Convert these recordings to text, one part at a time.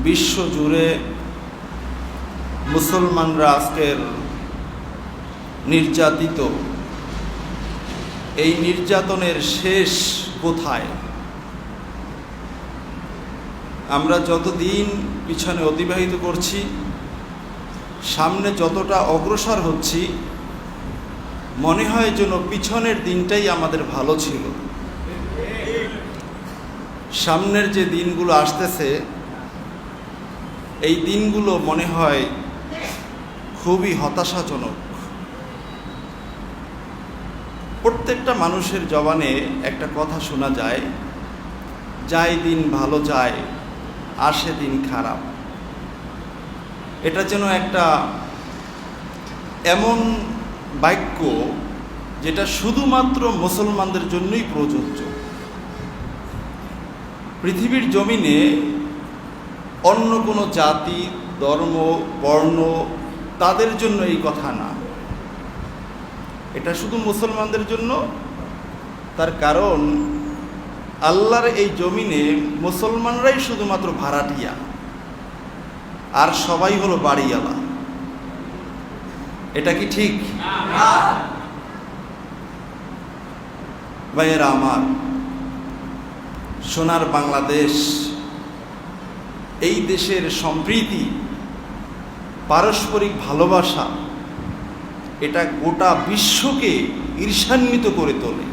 বিশ্ব জুড়ে মুসলমানরা আজকের নির্যাতিত। এই নির্যাতনের শেষ কোথায়? আমরা যতদিন পিছনে অতিবাহিত করছি, সামনে যতটা অগ্রসর হচ্ছি, মনে হয় যেন পিছনের দিনটাই আমাদের ভালো ছিল। সামনের যে দিনগুলো আসতেছে, এই দিনগুলো মনে হয় খুবই হতাশাজনক। প্রত্যেকটা মানুষের জবানে একটা কথা শোনা যায়, যায় দিন ভালো যায়, আসে দিন খারাপ। এটা যেন একটা এমন বাক্য যেটা শুধুমাত্র মুসলমানদের জন্যই প্রযোজ্য। পৃথিবীর জমিনে অন্য কোনো জাতি, ধর্ম, বর্ণ তাদের জন্য এই কথা না, এটা শুধু মুসলমানদের জন্য। তার কারণ আল্লাহর এই জমিনে মুসলমানরাই শুধুমাত্র ভাড়াটিয়া, আর সবাই হলো বাড়িওয়ালা। এটা কি ঠিক? ভাইয়েরা আমার, সোনার বাংলাদেশ, এই দেশের সম্প্রীতি, পারস্পরিক ভালোবাসা, এটা গোটা বিশ্বকে ঈর্ষান্বিত করে তোলে।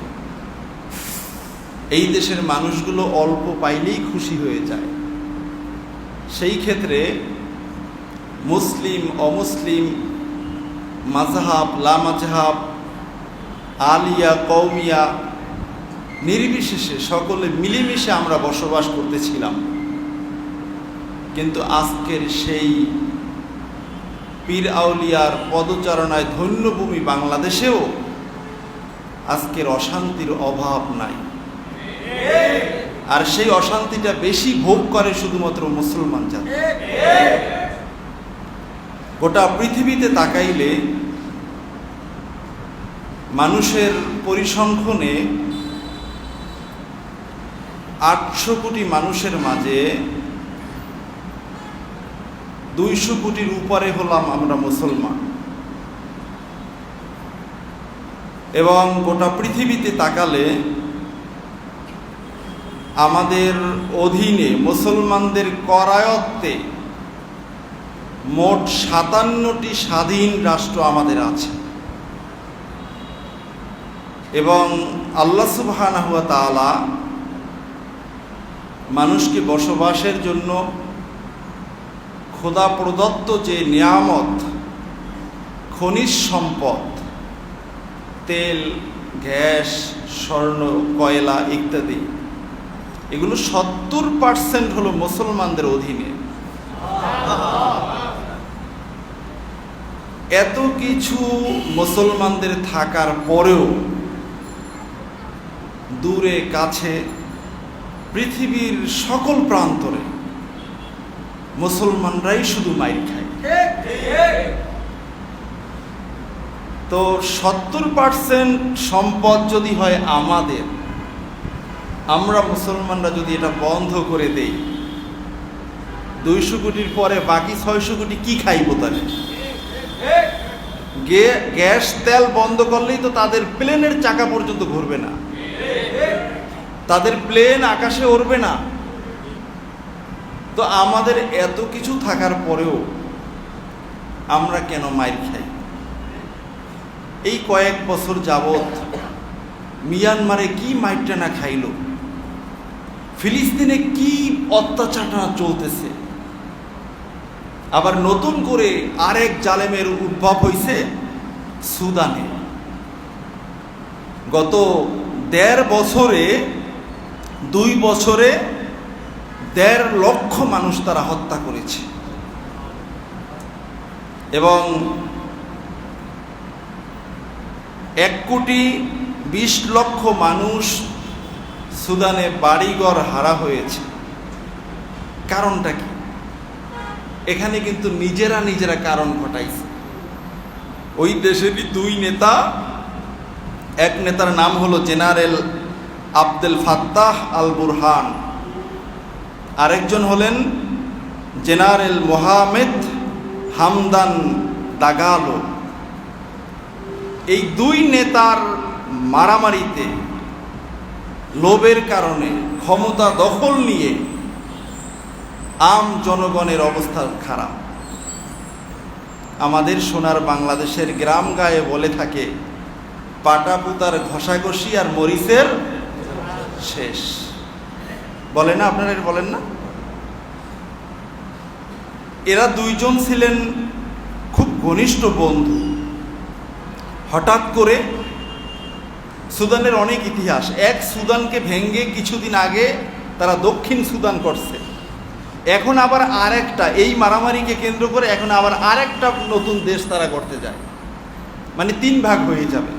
এই দেশের মানুষগুলো অল্প পাইলেই খুশি হয়ে যায়। সেই ক্ষেত্রে মুসলিম অমুসলিম, মাযহাব লামাযহাব, আলিয়া কওমিয়া নির্বিশেষে সকলে মিলেমিশে আমরা বসবাস করতেছিলাম। কিন্তু আজকের সেই পীর আউলিয়ার পদচারণায় ধন্যভূমি বাংলাদেশেও আজকের অশান্তির অভাব নাই। আর সেই অশান্তিটা বেশি ভোগ করে শুধুমাত্র মুসলমান জাতি। গোটা পৃথিবীতে তাকাইলে মানুষের পরিসংখ্যানে 800 কোটি মানুষের মাঝে 200 কোটির উপরে হলাম আমরা মুসলমান। এবং গোটা পৃথিবীতে তাকালে আমাদের অধীনে মুসলমানদের করায়ত্তে মোট 57টি স্বাধীন রাষ্ট্র আমাদের আছে। এবং আল্লাহ সুবহানাহু ওয়া তাআলা মানুষকে বসবাসের জন্য খোদা প্রদত্ত যে নিয়ামত, খনিজ সম্পদ, তেল, গ্যাস, স্বর্ণ, কয়লা ইত্যাদি, এগুলো 70% হলো মুসলমানদের অধীনে। এত কিছু মুসলমানদের থাকার পরেও দূরে কাছে পৃথিবীর সকল প্রান্তরে মুসলমানরাই শুধু মাইর খায়। তো 70% সম্পদ যদি হয় আমাদের, আমরা মুসলমানরা যদি এটা বন্ধ করে দেই, 200 কোটির পরে বাকি 600 কোটি কি খাইব? তাহলে গ্যাস তেল বন্ধ করলেই তো তাদের প্লেনের চাকা পর্যন্ত ঘুরবে না, তাদের প্লেন আকাশে উড়বে না। তো আমাদের এত কিছু থাকার পরেও আমরা কেন মাইর খাই? এই কয়েক বছর যাবৎ মিয়ানমারে কি মাইরটা না খাইল, ফিলিস্তিনে কি অত্যাচারটা চলতেছে, আবার নতুন করে আরেক জালেমের উদ্ভব হয়েছে সুদানে। গত 1.5 বছরে 2 বছরে 1.5 লক্ষ মানুষ তারা হত্যা করেছে। এবং 1,20,00,000 মানুষ সুদানে বাড়িঘর হারা হয়েছে। কারণটা কি? এখানে কিন্তু নিজেরা কারণ ঘটাইছে। ওই দেশেরই 2 নেতা, এক নেতার নাম হলো general Abdel Fattah al Burhan, আরেকজন হলেন জেনারেল মোহামেদ হামদান দাগালো, এই দুই নেতার মারামারিতে লোভের কারণে ক্ষমতা দখল নিয়ে আম জনগণের অবস্থা খারাপ। আমাদের সোনার বাংলাদেশের গ্রাম গায়ে বলে থাকে, পাটাপুতার ঘষাঘষি আর মরিচের শেষ। বলে না আপনারা, বলেন না? এরা দুইজন ছিলেন খুব ঘনিষ্ঠ বন্ধু। হঠাৎ করে সুদানের অনেক ইতিহাস, এক সুদানকে ভেঙ্গে কিছুদিন আগে তারা দক্ষিণ সুদান করছে, এখন আবার আরেকটা, এই মারামারিকে কেন্দ্র করে এখন আবার আরেকটা নতুন দেশ তারা করতে যায়, মানে 3 ভাগ হয়ে যাবে।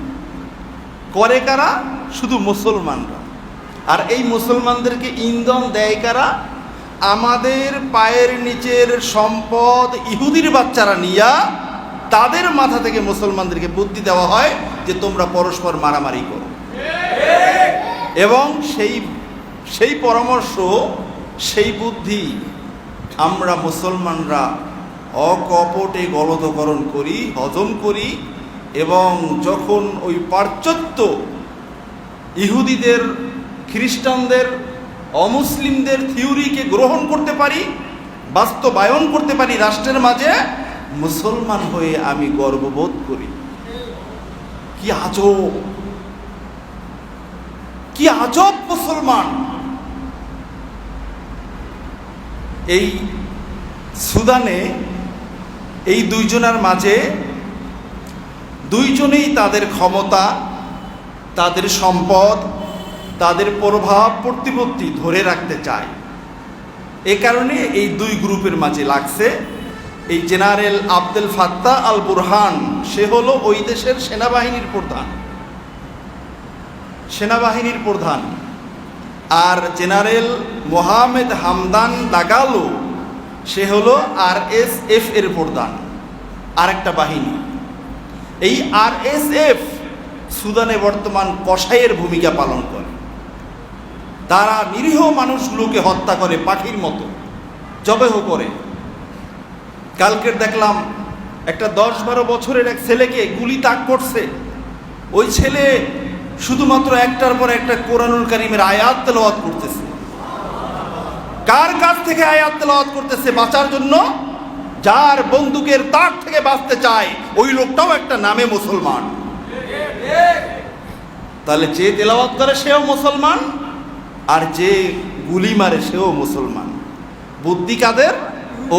করে কারা? শুধু মুসলমানরা। আর এই মুসলমানদেরকে ইন্ধন দেয় কারা? আমাদের পায়ের নিচের সম্পদ ইহুদির বাচ্চারা নিয়া তাদের মাথা থেকে মুসলমানদেরকে বুদ্ধি দেওয়া হয় যে তোমরা পরস্পর মারামারি করো। এবং সেই পরামর্শ, সেই বুদ্ধি আমরা মুসলমানরা অকপটে গলদকরণ করি, হজম করি, এবং যখন ওই পাশ্চাত্য ইহুদিদের, খ্রিস্টানদের, অমুসলিমদের থিওরিকে গ্রহণ করতে পারি, বাস্তবায়ন করতে পারি রাষ্ট্রের মাঝে, মুসলমান হয়ে আমি গর্ববোধ করি। কি আজব, কি আজব মুসলমান! এই সুদানে এই দুইজনের মাঝে দুইজনেই তাদের ক্ষমতা, তাদের সম্পদ, তাদের প্রভাব প্রতিপত্তি ধরে রাখতে চায়। এ কারণে এই দুই গ্রুপের মাঝে লাগছে। এই general Abdul Fattah al Burhan, সে হলো ওই দেশের সেনাবাহিনীর প্রধান। আর জেনারেল মোহামেদ হামদান দাগালো, সে হলো RSF এর প্রধান, আরেকটা বাহিনী। এই RSF সুদানে বর্তমান কসাইয়ের ভূমিকা পালন করে। তারা নিরীহ মানুষগুলোকে হত্যা করে, পাখির মতো জবেহ করে। কালকের দেখলাম একটা 10-12 বছরের এক ছেলেকে গুলি তাক করছে। ওই ছেলে শুধুমাত্র একটার পর একটা কোরআনুল কারীমের আয়াত তেলাওয়াত করতেছে। কার কাছ থেকে আয়াত তেলাওয়াত করতেছে? বাঁচার জন্য। যার বন্দুকের তাক থেকে বাঁচতে চায় ওই লোকটাও একটা নামে মুসলমান। তাহলে যে তেলাওয়াত করে সেও মুসলমান, আর যে গুলি মারে সেও মুসলমান। বুদ্ধি কাদের?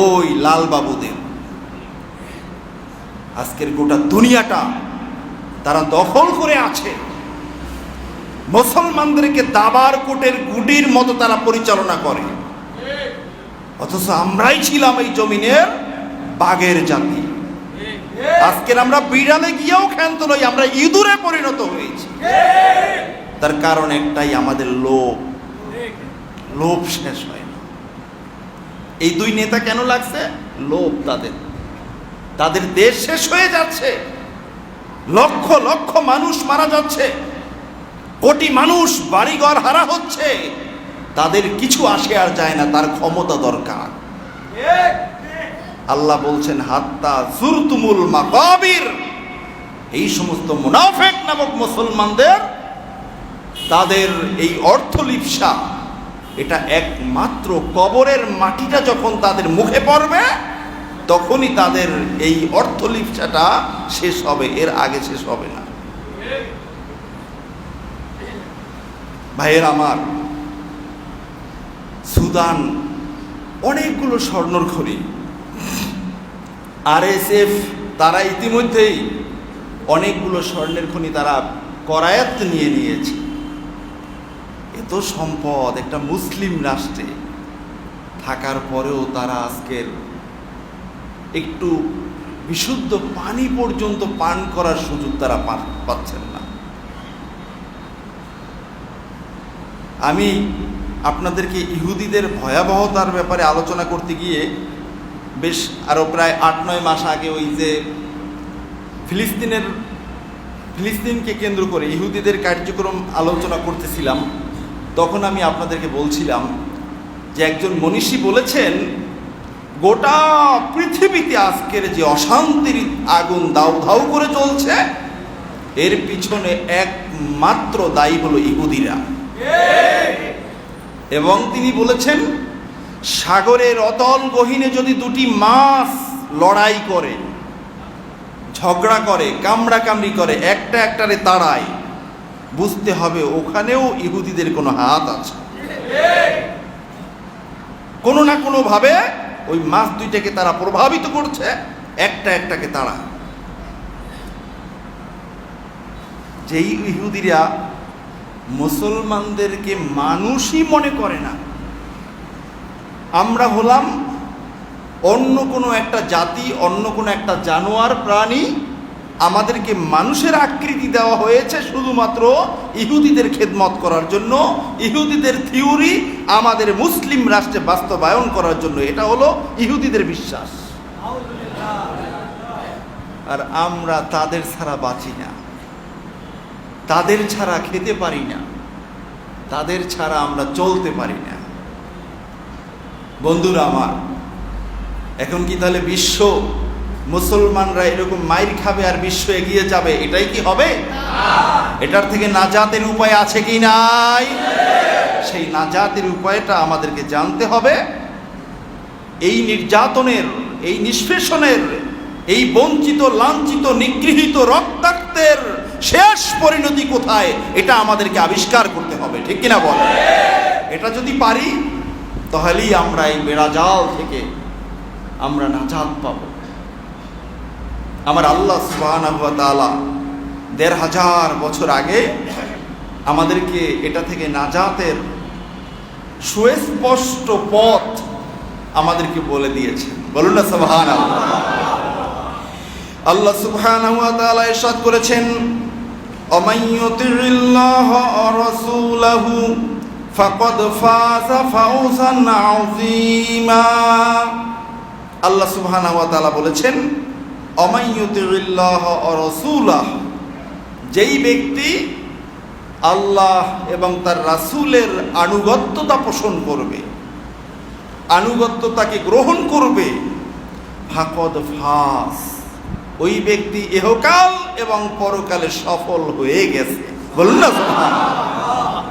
ওই লাল বাবুদের। আজকের গোটা দুনিয়াটা তারা দখল করে আছে। মুসলমানদেরকে দাবার কোটের গুডির মতো তারা পরিচালনা করে, অথচ আমরাই ছিলাম এই জমিনের বাঘের জাতি। আজকের আমরা বিড়ালে গিয়েও ক্ষান্ত নই, আমরা ইঁদুরে পরিণত হয়েছি। তার কারণ একটাই, আমাদের লোভ শেষ হয় না। এই দুই নেতা কেন লাগছে? লোভ। তাদের দেশ শেষ হয়ে যাচ্ছে, লক্ষ লক্ষ মানুষ মারা যাচ্ছে, কোটি মানুষ বাড়িঘর হারা হচ্ছে। তাদের কিছু আসে আর যায় না, তার ক্ষমতা দরকার। আল্লাহ বলছেন, হাত্তা জুরতুমুল মাকাবির। এই সমস্ত মুনাফিক নামক মুসলমানদের তাদের এই অর্থলিপ্সা, এটা একমাত্র কবরের মাটিটা যখন তাদের মুখে পড়বে তখনই তাদের এই অর্থলিপ্সাটা শেষ হবে, এর আগে শেষ হবে না। ভাইয়ের আমার, সুদান অনেকগুলো স্বর্ণর খনি। RSF তারা ইতিমধ্যেই অনেকগুলো স্বর্ণের খনি তারা করায়ত্ত নিয়ে নিয়েছে। এত সম্পদ একটা মুসলিম রাষ্ট্রে থাকার পরেও তারা আজকের একটু বিশুদ্ধ পানি পর্যন্ত পান করার সুযোগ তারা পাচ্ছেন না। আমি আপনাদেরকে ইহুদিদের ভয়াবহতার ব্যাপারে আলোচনা করতে গিয়ে বেশ আরও প্রায় 8-9 মাস আগে ওই যে ফিলিস্তিনকে কেন্দ্র করে ইহুদিদের কার্যক্রম আলোচনা করতেছিলাম, তখন আমি আপনাদেরকে বলছিলাম যে একজন মনীষী বলেছেন, গোটা পৃথিবীতে আজকের যে অশান্তির আগুন দাউ ধাউ করে চলছে, এর পিছনে একমাত্র দায়ী হলো ইহুদিরা। এবং তিনি বলেছেন, সাগরের অতল গহীনে যদি দুটি মাছ লড়াই করে, ঝগড়া করে, কামড়াকামড়ি করে, একটা একটারে তাড়ায়, বুঝতে হবে ওখানেও ইহুদিদের কোনো হাত আছে। কোনো না কোনো ভাবে ওই মাছ দুইটাকে তারা প্রভাবিত করছে, একটা একটাকে তাড়া। যেই ইহুদিরা মুসলমানদেরকে মানুষই মনে করে না, আমরা হলাম অন্য কোনো একটা জাতি, অন্য কোনো একটা জানোয়ার প্রাণী, আমাদেরকে মানুষের আকৃতি দেওয়া হয়েছে শুধুমাত্র ইহুদিদের খেদমত করার জন্য, ইহুদিদের থিওরি আমাদের মুসলিম রাষ্ট্রে বাস্তবায়ন করার জন্য। এটা হলো ইহুদিদের বিশ্বাস। আর আমরা তাদের ছাড়া বাঁচি না, তাদের ছাড়া খেতে পারি না, তাদের ছাড়া আমরা চলতে পারি না। বন্ধুরা আমার, এখন কি তাহলে বিশ্ব মুসলমানরা এরকম মাইর খাবে আর বিশ্ব এগিয়ে যাবে? এটাই কি হবে? এটার থেকে নাজাতের উপায় আছে কি নাই? সেই নাজাতের উপায়টা আমাদেরকে জানতে হবে। এই নির্যাতনের, এই নিষ্পেষণের, এই বঞ্চিত, লাঞ্ছিত, নিগৃহীত রক্তাক্তের শেষ পরিণতি কোথায়, এটা আমাদেরকে আবিষ্কার করতে হবে। ঠিক কিনা বলে? এটা যদি পারি, তাহলেই আমরা এই বেড়াজাল থেকে আমরা নাজাত পাব। আমার আল্লাহ সুবহানাহু ওয়া তাআলা ১৫০০ বছর আগে আমাদেরকে এটা থেকে নাজাতের সুস্পষ্ট পথ আমাদেরকে বলে দিয়েছেন। বলুন না সুবহানাল্লাহ। আল্লাহ সুবহানাহু ওয়া তাআলা ইরশাদ করেছেন, ওয়ামান ইউতি'িল্লাহা ওয়া রাসূলাহু ফাকাদ ফাযা ফাওজান আযীমা। আল্লাহ সুবহানাহু ওয়া তাআলা বলেছেন, ওয়ামান ইউতি'িল্লাহা ওয়া রাসূলাহু, যেই ব্যক্তি আল্লাহ এবং তার রাসূলের আনুগত্যতা পোষণ করবে, আনুগত্যতাকে গ্রহণ করবে, ফাকাদ ফাজ, ওই ব্যক্তি ইহকাল এবং পরকালে সফল হয়ে গেছে। বলুন না সুবহানাল্লাহ।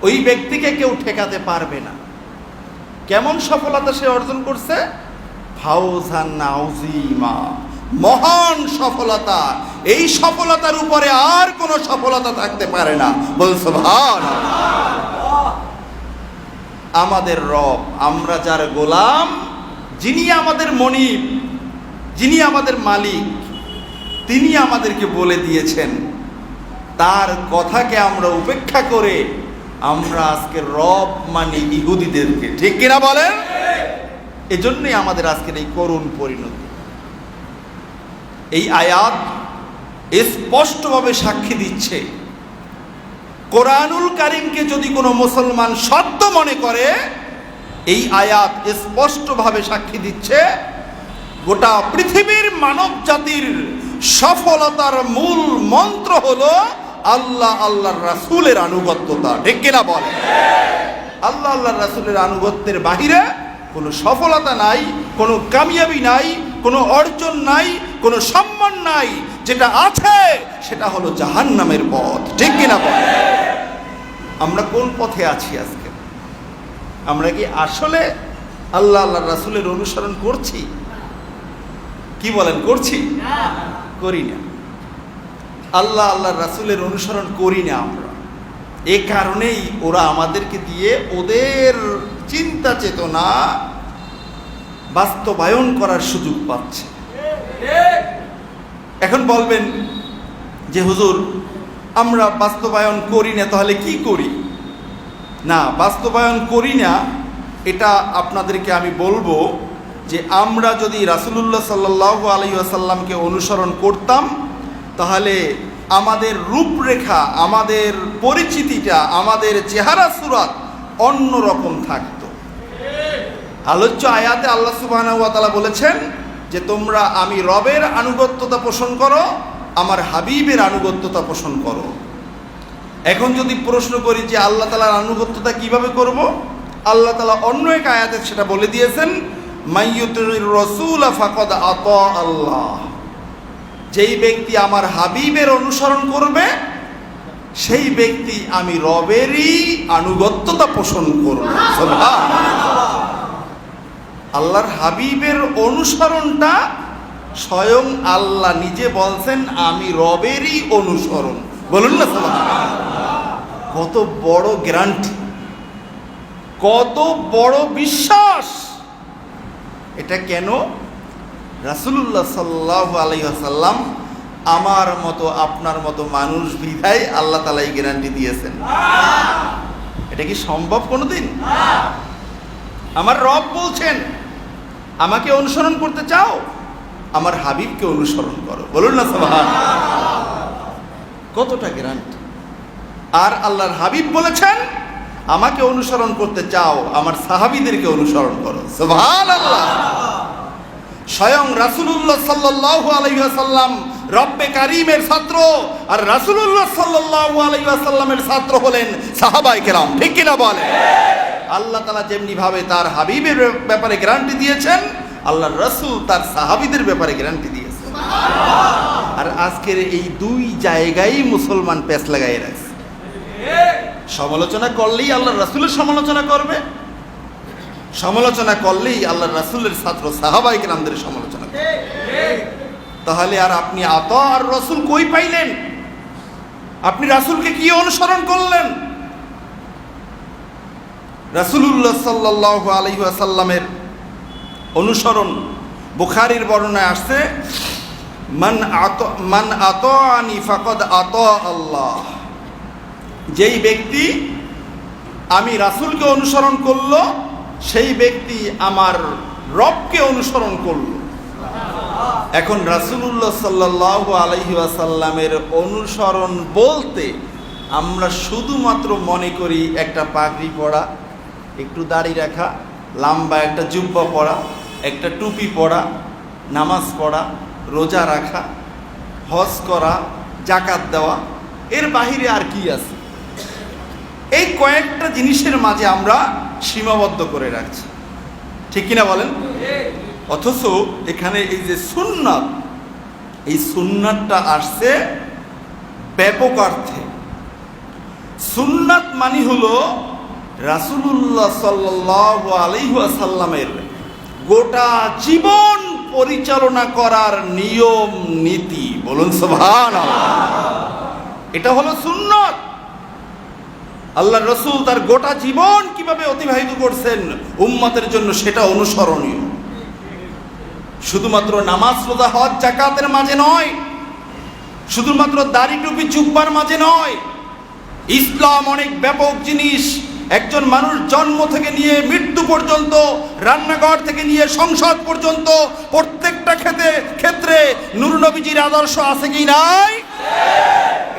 ওই ব্যক্তিকে কেউ ঠেকাতে পারবে না। কেমন সফলতা সে অর্জন করছে? ফাওজান আযীমা, মহান সফলতা। এই সফলতার উপরে আর কোনো সফলতা থাকতে পারে না। বলুন সুবহানাল্লাহ। আমাদের রব, আমরা যার গোলাম, যিনি আমাদের মনিব, যিনি আমাদের মালিক, তিনি আমাদেরকে বলে দিয়েছেন। তার কথাকে আমরা উপেক্ষা করে আমরা আজকে রব মানি ইহুদিদেরকে। ঠিক কিনা বলেন? এজন্যই আমাদের আজকের এই করুণ পরিণতি। এই আয়াত স্পষ্টভাবে সাক্ষী দিচ্ছে, কোরআনুল কারীমকে যদি কোনো মুসলমান সত্য মনে করে, এই আয়াত স্পষ্টভাবে সাক্ষী দিচ্ছে গোটা পৃথিবীর মানব জাতির সফলতার মূল মন্ত্র হলো আল্লাহ আল্লাহর রাসূলের আনুগত্যতা। ঠিক কিনা বলে? আল্লাহ আল্লাহর রাসূলের আনুগত্যের বাহিরে কোনো সফলতা নাই, কোনো কামিয়াবি নাই, কোনো অর্জন নাই, কোনো সম্মান নাই। যেটা আছে সেটা হলো জাহান্নামের পথ। ঠিক কিনা বলে? আমরা কোন পথে আছি আজকে? আমরা কি আসলে আল্লাহ আল্লাহর রাসূলের অনুসরণ করছি? কি বলেন, করছি? করি না। আল্লাহ আল্লাহর রাসূলের অনুসরণ করি না আমরা। এ কারণেই ওরা আমাদেরকে দিয়ে ওদের চিন্তা চেতনা বাস্তবায়ন করার সুযোগ পাচ্ছে। এখন বলবেন যে হুজুর, আমরা বাস্তবায়ন করি না, তাহলে কি করি? না, বাস্তবায়ন করি না এটা আপনাদেরকে আমি বলবো যে আমরা যদি রাসূলুল্লাহ সাল্লাল্লাহু আলাইহি ওয়াসাল্লামকে অনুসরণ করতাম, তাহলে আমাদের রূপরেখা, আমাদের পরিচিতিটা, আমাদের চেহারা সুরাত অন্যরকম থাকতো। আলোচ্য আয়াতে আল্লাহ সুবহানাহু ওয়া তাআলা বলেছেন যে তোমরা আমি রবের আনুগত্যতা পোষণ করো, আমার হাবিবের আনুগত্যতা পোষণ করো। এখন যদি প্রশ্ন করি যে আল্লাহ তাআলার আনুগত্যতা কিভাবে করব, আল্লাহ তাআলা অন্য এক আয়াতে সেটা বলে দিয়েছেন, মাইয়ুতির রাসূল ফাকাদ আতা আল্লাহ, যেই ব্যক্তি আমার হাবিবের অনুসরণ করবে সেই ব্যক্তি আমি রবেরই আনুগত্যতা পোষণ করব। সুবহানাল্লাহ। আল্লাহর হাবিবের অনুসরণটা স্বয়ং আল্লাহ নিজে বলছেন আমি রবেরই অনুসরণ। বলুন না সুবহানাল্লাহ। কত বড় গ্যারান্টি, কত বড় বিশ্বাস! এটা কেন? রাসূলুল্লাহ সাল্লাল্লাহু আলাইহি ওয়াসাল্লাম আমার মতো আপনার মতো মানুষ বিধায় আল্লাহ তাআলা এই গ্যারান্টি দিয়েছেন। এটা কি সম্ভব কোনোদিন? আমার রব বলছেন আমাকে অনুসরণ করতে চাও, আমার হাবিবকে অনুসরণ করো। বলুন না সুবহানাল্লাহ। কতটা গ্যারান্টি! আর আল্লাহর হাবিব বলেছেন আমাকে অনুসরণ করতে চাও, আমার সাহাবীদেরকে অনুসরণ করো। সুবহানাল্লাহ। স্বয়ং রাসূলুল্লাহ সাল্লাল্লাহু আলাইহি ওয়াসাল্লাম রব্বে কারীমের ছাত্র, আর রাসূলুল্লাহ সাল্লাল্লাহু আলাইহি ওয়াসাল্লামের ছাত্র হলেন সাহাবায়ে কেরাম। ঠিক কিনা বলেন? আল্লাহ তাআলা যেমনি ভাবে তার হাবিবের ব্যাপারে গ্যারান্টি দিয়েছেন, আল্লাহর রাসূল তার সাহাবীদের ব্যাপারে গ্যারান্টি দিয়েছেন। আর আজকের এই দুই জায়গায় মুসলমান পেছ লাগাই রাখছে। সমালোচনা করলেই আল্লাহর রাসূলের সমালোচনা করবে, সমালোচনা করলেই আল্লাহর রাসূলের ছাত্র সাহাবায়ে কেরামদের সমালোচনা করবে। তাহলে আর আপনি আতা আর রাসূল কই পাইলেন? আপনি রাসূলকে কি অনুসরণ করলেন? রাসূলুল্লাহ সাল্লাল্লাহু আলাইহি ওয়াসাল্লামের অনুসরণ বুখারীর বর্ণনায় আসছে, মান আতাআনি ফাকাদ আতা আল্লাহ। যেই ব্যক্তি আমি রাসূলকে অনুসরণ করলো সেই ব্যক্তি আমার রবকে অনুসরণ করলো। এখন রাসূলুল্লাহ সাল্লাল্লাহু আলাইহি ওয়াসাল্লামের অনুসরণ বলতে আমরা শুধুমাত্র মনে করি একটা পাগড়ি পরা, একটু দাড়ি রাখা, লম্বা একটা জুব্বা পরা, একটা টুপি পরা, নামাজ পড়া, রোজা রাখা, হজ করা, যাকাত দেওয়া, এর বাহিরে আর কি আছে? এই কয়েকটা জিনিসের মাঝে আমরা সীমাবদ্ধ করে রাখছি। ঠিক কিনা বলেন? অথচ এখানে এই যে সুন্নাত, এই সুন্নাতটা আসছে ব্যাপক অর্থে। সুন্নাত মানে হলো রাসূলুল্লাহ সাল্লাল্লাহু আলাইহি ওয়াসাল্লামের গোটা জীবন পরিচালনা করার নিয়ম নীতি। বলুন সুবহানাল্লাহ। এটা হলো সুন্নাত। আল্লাহর রাসূল তার গোটা জীবন কিভাবে অতিবাহিত করছেন উম্মতের জন্য সেটা অনুসরণীয়। শুধুমাত্র নামাজ, রোজা, হজ, যাকাতের মাঝে নয়, শুধুমাত্র দাড়ি টুপি জুব্বার মাঝে নয়। ইসলাম অনেক ব্যাপক জিনিস। একজন মানুষ জন্ম থেকে নিয়ে মৃত্যু পর্যন্ত, রান্নাঘর থেকে নিয়ে সংসদ পর্যন্ত প্রত্যেকটা ক্ষেত্রে নূর নবীজির আদর্শ আছে কি নাই?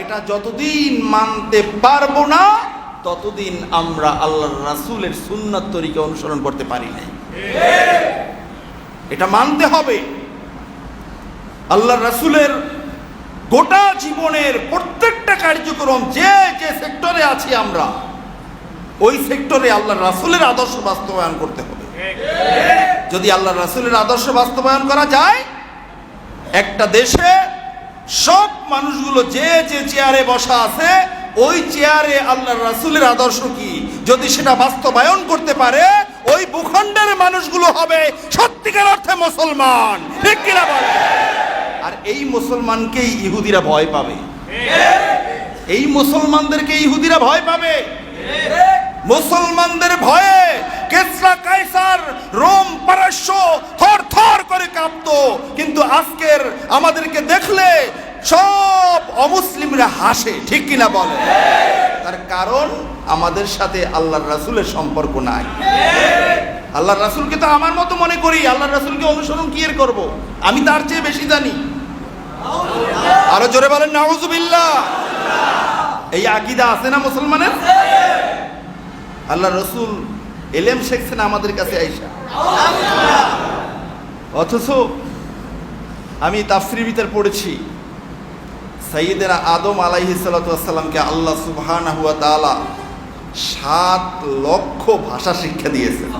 এটা যতদিন মানতে পারবো না ততদিন আমরা আল্লাহর রাসূলের সুন্নাত তরিকা অনুসরণ করতে পারি নাই। এটা মানতে হবে। আল্লাহর রাসূলের গোটা জীবনের প্রত্যেকটা কার্যক্রম যে যে সেক্টরে আছি আমরা, ওই সেক্টরে আল্লাহর রাসূলের আদর্শ বাস্তবায়ন করতে হবে। যদি আল্লাহর রাসূলের আদর্শ বাস্তবায়ন করা যায়, একটা দেশে সব মানুষগুলো যে যে চেয়ারে বসা আছে ওই চেয়ারে আল্লাহর রাসূলের আদর্শ কি যদি সেটা বাস্তবায়ন করতে পারে, ওই ভূখণ্ডের মানুষগুলো হবে সত্যিকার অর্থে মুসলমান। ঠিক কিনা বলে? আর এই মুসলমানকেই ইহুদিরা ভয় পাবে। এই মুসলমানদেরকে ইহুদিরা ভয় পাবে। মুসলমানদের ভয়ে কিসরা, কায়সার, রোম, পারস্য থর থর করে কাঁপতো, কিন্তু আজকের আমাদেরকে দেখলে সব অমুসলিমরা হাসে। ঠিক কিনা বলে? তার কারণ আমাদের সাথে আল্লাহর রাসূলের সম্পর্ক নাই। আল্লাহর রাসূলকে তো আমার মতো মনে করি, আল্লাহর রাসূলকে অনুসরণ কি এর করব? আমি তার চেয়ে বেশি জানি। আরো জোরে বলেন নাউযুবিল্লাহ। এই আকীদা আছে না মুসলমানের? আল্লাহর রাসূল এলেম শিখছেন আমাদের কাছে আইসা, অথচ আমি তাফসীরের ভিতর পড়েছি সাইয়েদেনা আদম আলাইহিস সালাতু ওয়াস সালামকে আল্লাহ সুবহানাহু ওয়া তাআলা 7 লক্ষ ভাষা শিক্ষা দিয়েছেন।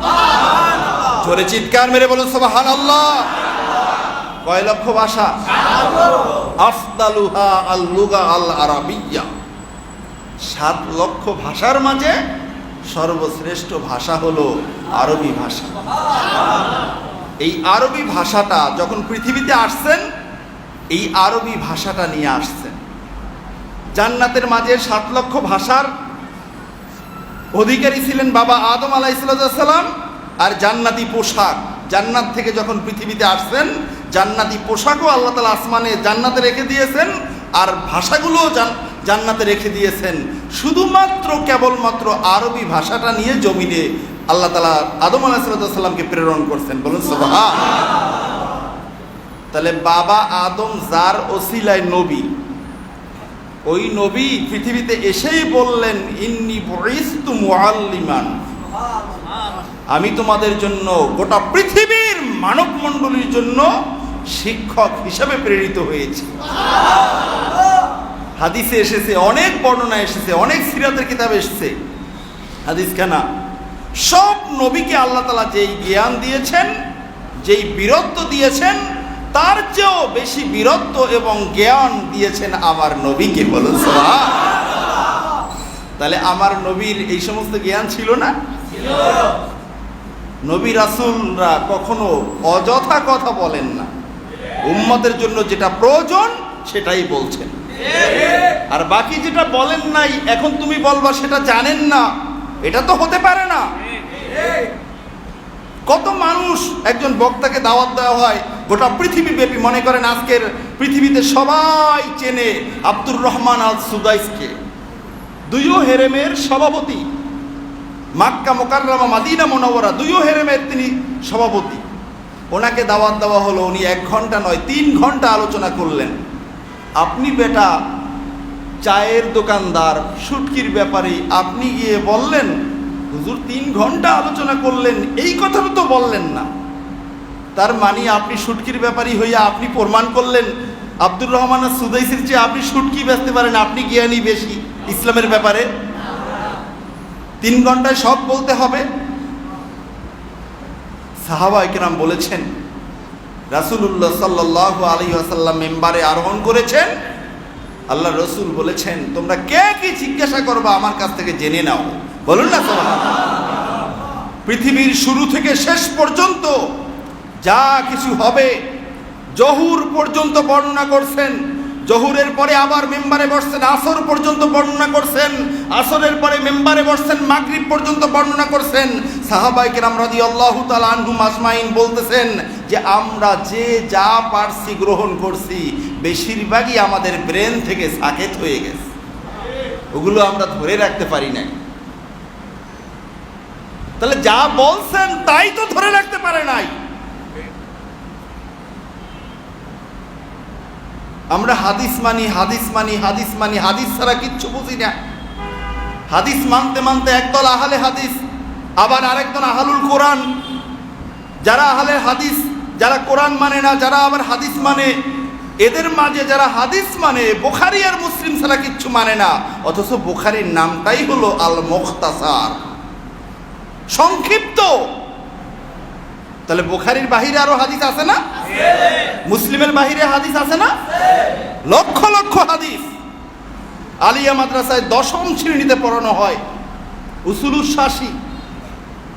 জোরে চিৎকার মেরে বলুন সুবহানাল্লাহ। কয় লক্ষ ভাষা? আফদালুহা আল লুগা আল আরাবিয়্যা। 7 লক্ষ ভাষার মাঝে সর্বশ্রেষ্ঠ ভাষা হলো আরবি ভাষা। এই আরবি ভাষাটা যখন পৃথিবীতে আসছেন, এই আরবি ভাষাটা নিয়ে আসছেন। জান্নাতের মাঝে 7 লক্ষ ভাষার অধিকারী ছিলেন বাবা আদম আলাইহিস সালাম। আর জান্নাতি পোশাক, জান্নাত থেকে যখন পৃথিবীতে আসছেন, জান্নাতি পোশাকও আল্লাহ তাআলা আসমানে জান্নাতে রেখে দিয়েছেন, আর ভাষাগুলোও জান্নাতে রেখে দিয়েছেন। শুধুমাত্র কেবলমাত্র আরবি ভাষাটা নিয়ে জমিনে আল্লাহ তাআলা আদম আলাইহিস সালামকে প্রেরণ করছেন। বলুন সুবহানাল্লাহ। তাহলে বাবা আদম যার ওসিলায় নবী, ওই নবী পৃথিবীতে এসেই বললেন, ইন্নী বুইসতু মুআল্লিমান, আমি তোমাদের জন্য, গোটা পৃথিবীর মানব মণ্ডলীর জন্য শিক্ষক হিসেবে প্রেরিত হয়েছি। হাদিসে এসেছে, অনেক বর্ণনা এসেছে, অনেক সিরাতের কিতাবে এসেছে। হাদিস খানা সব নবীকে আল্লাহ তাআলা যেই জ্ঞান দিয়েছেন, যেই বীরত্ব দিয়েছেন, তার চেয়েও বেশি বীরত্ব এবং জ্ঞান দিয়েছেন আমার নবীকে। বলুন সুবহানাল্লাহ। তাহলে আমার নবীর এই সমস্ত জ্ঞান ছিল না? নবী রাসূলরা কখনো অযথা কথা বলেন না, উম্মতের জন্য যেটা প্রয়োজন সেটাই বলছেন। আর বাকি যেটা বলেন নাই, এখন তুমি বলবা সেটা জানেন না, এটা তো হতে পারে না। কত মানুষ, একজন বক্তাকে দাওয়াত দেওয়া হয় গোটা পৃথিবী ব্যাপী, মনে করেন আজকের পৃথিবীতে সবাই চেনে আব্দুর রহমান আল সুদাইসকে, দুইও হেরেমের সভাপতি, মক্কা মুকাররমা মদিনা মুনাওয়ারা দুইও হেরেমের তিনি সভাপতি। ওনাকে দাওয়াত দেওয়া হলো, উনি 1 ঘন্টা নয় 3 ঘন্টা আলোচনা করলেন। আপনি বেটা চায়ের দোকানদার, শুটকির ব্যাপারে আপনি গিয়ে বললেন হুজুর 3 ঘন্টা আলোচনা করলেন, এই কথাটা তো বললেন না। তার মানে আপনি শুটকির ব্যাপারী হইয়া আপনি প্রমাণ করলেন আব্দুর রহমান সুদাইসির চেয়ে আপনি শুটকি বেচতে পারেন, আপনি জ্ঞানী বেশি ইসলামের ব্যাপারে। 3 ঘন্টায় সব বলতে হবে? সাহাবায়ে কেরাম বলেছেন, রাসূলুল্লাহ সাল্লাল্লাহু আলাইহি ওয়াসাল্লাম মিম্বারে আরোহণ করেছেন, আল্লাহ রসুল বলেছেন, তোমরা কে কি জিজ্ঞাসা করবা আমার কাছ থেকে জেনে নাও। বলুন না সুবহানাল্লাহ। পৃথিবীর শুরু থেকে শেষ পর্যন্ত যা কিছু হবে, জহুর পর্যন্ত বর্ণনা করছেন, জহুরের পরে আবার মেম্বারে বসছেন, আসর পর্যন্ত বর্ণনা করছেন, আসরের পরে মেম্বারে বসছেন, মাগরিব পর্যন্ত বর্ণনা করছেন। সাহাবায়ে কেরাম রাদিয়াল্লাহু তাআলা আনহুম আজমাইন বলতেছেন যে আমরা যে যা পারছি গ্রহণ করছি, বেশিরভাগই আমাদের ব্রেন থেকে সাকেত হয়ে গেছে, ওগুলো আমরা ধরে রাখতে পারি নাই। তাহলে যা বলছেন তাই তো ধরে রাখতে পারে নাই। আমরা হাদিস মানি, হাদিস মানি, হাদিস মানি, হাদিস ছাড়া কিচ্ছু বুঝি না। হাদিস মানতে মানতে একদল আহলে হাদিস, আবার আরেকদল আহলুল কোরআন। যারা আহলে হাদিস, যারা কোরআন মানে না, যারা আবার হাদিস মানে, এদের মাঝে যারা হাদিস মানে বুখারী আর মুসলিম ছাড়া কিচ্ছু মানে না, অথচ বুখারীর নামটাই হলো আল মুখতাসার, সংক্ষিপ্ত। তাহলে বুখারীর বাহিরে আরো হাদিস আছে না? মুসলিমের বাহিরে হাদিস আছে না? লক্ষ লক্ষ হাদিস। আলিয়া মাদ্রাসায় 10ম শ্রেণীতে পড়ানো হয়, উসুলুস শাসি,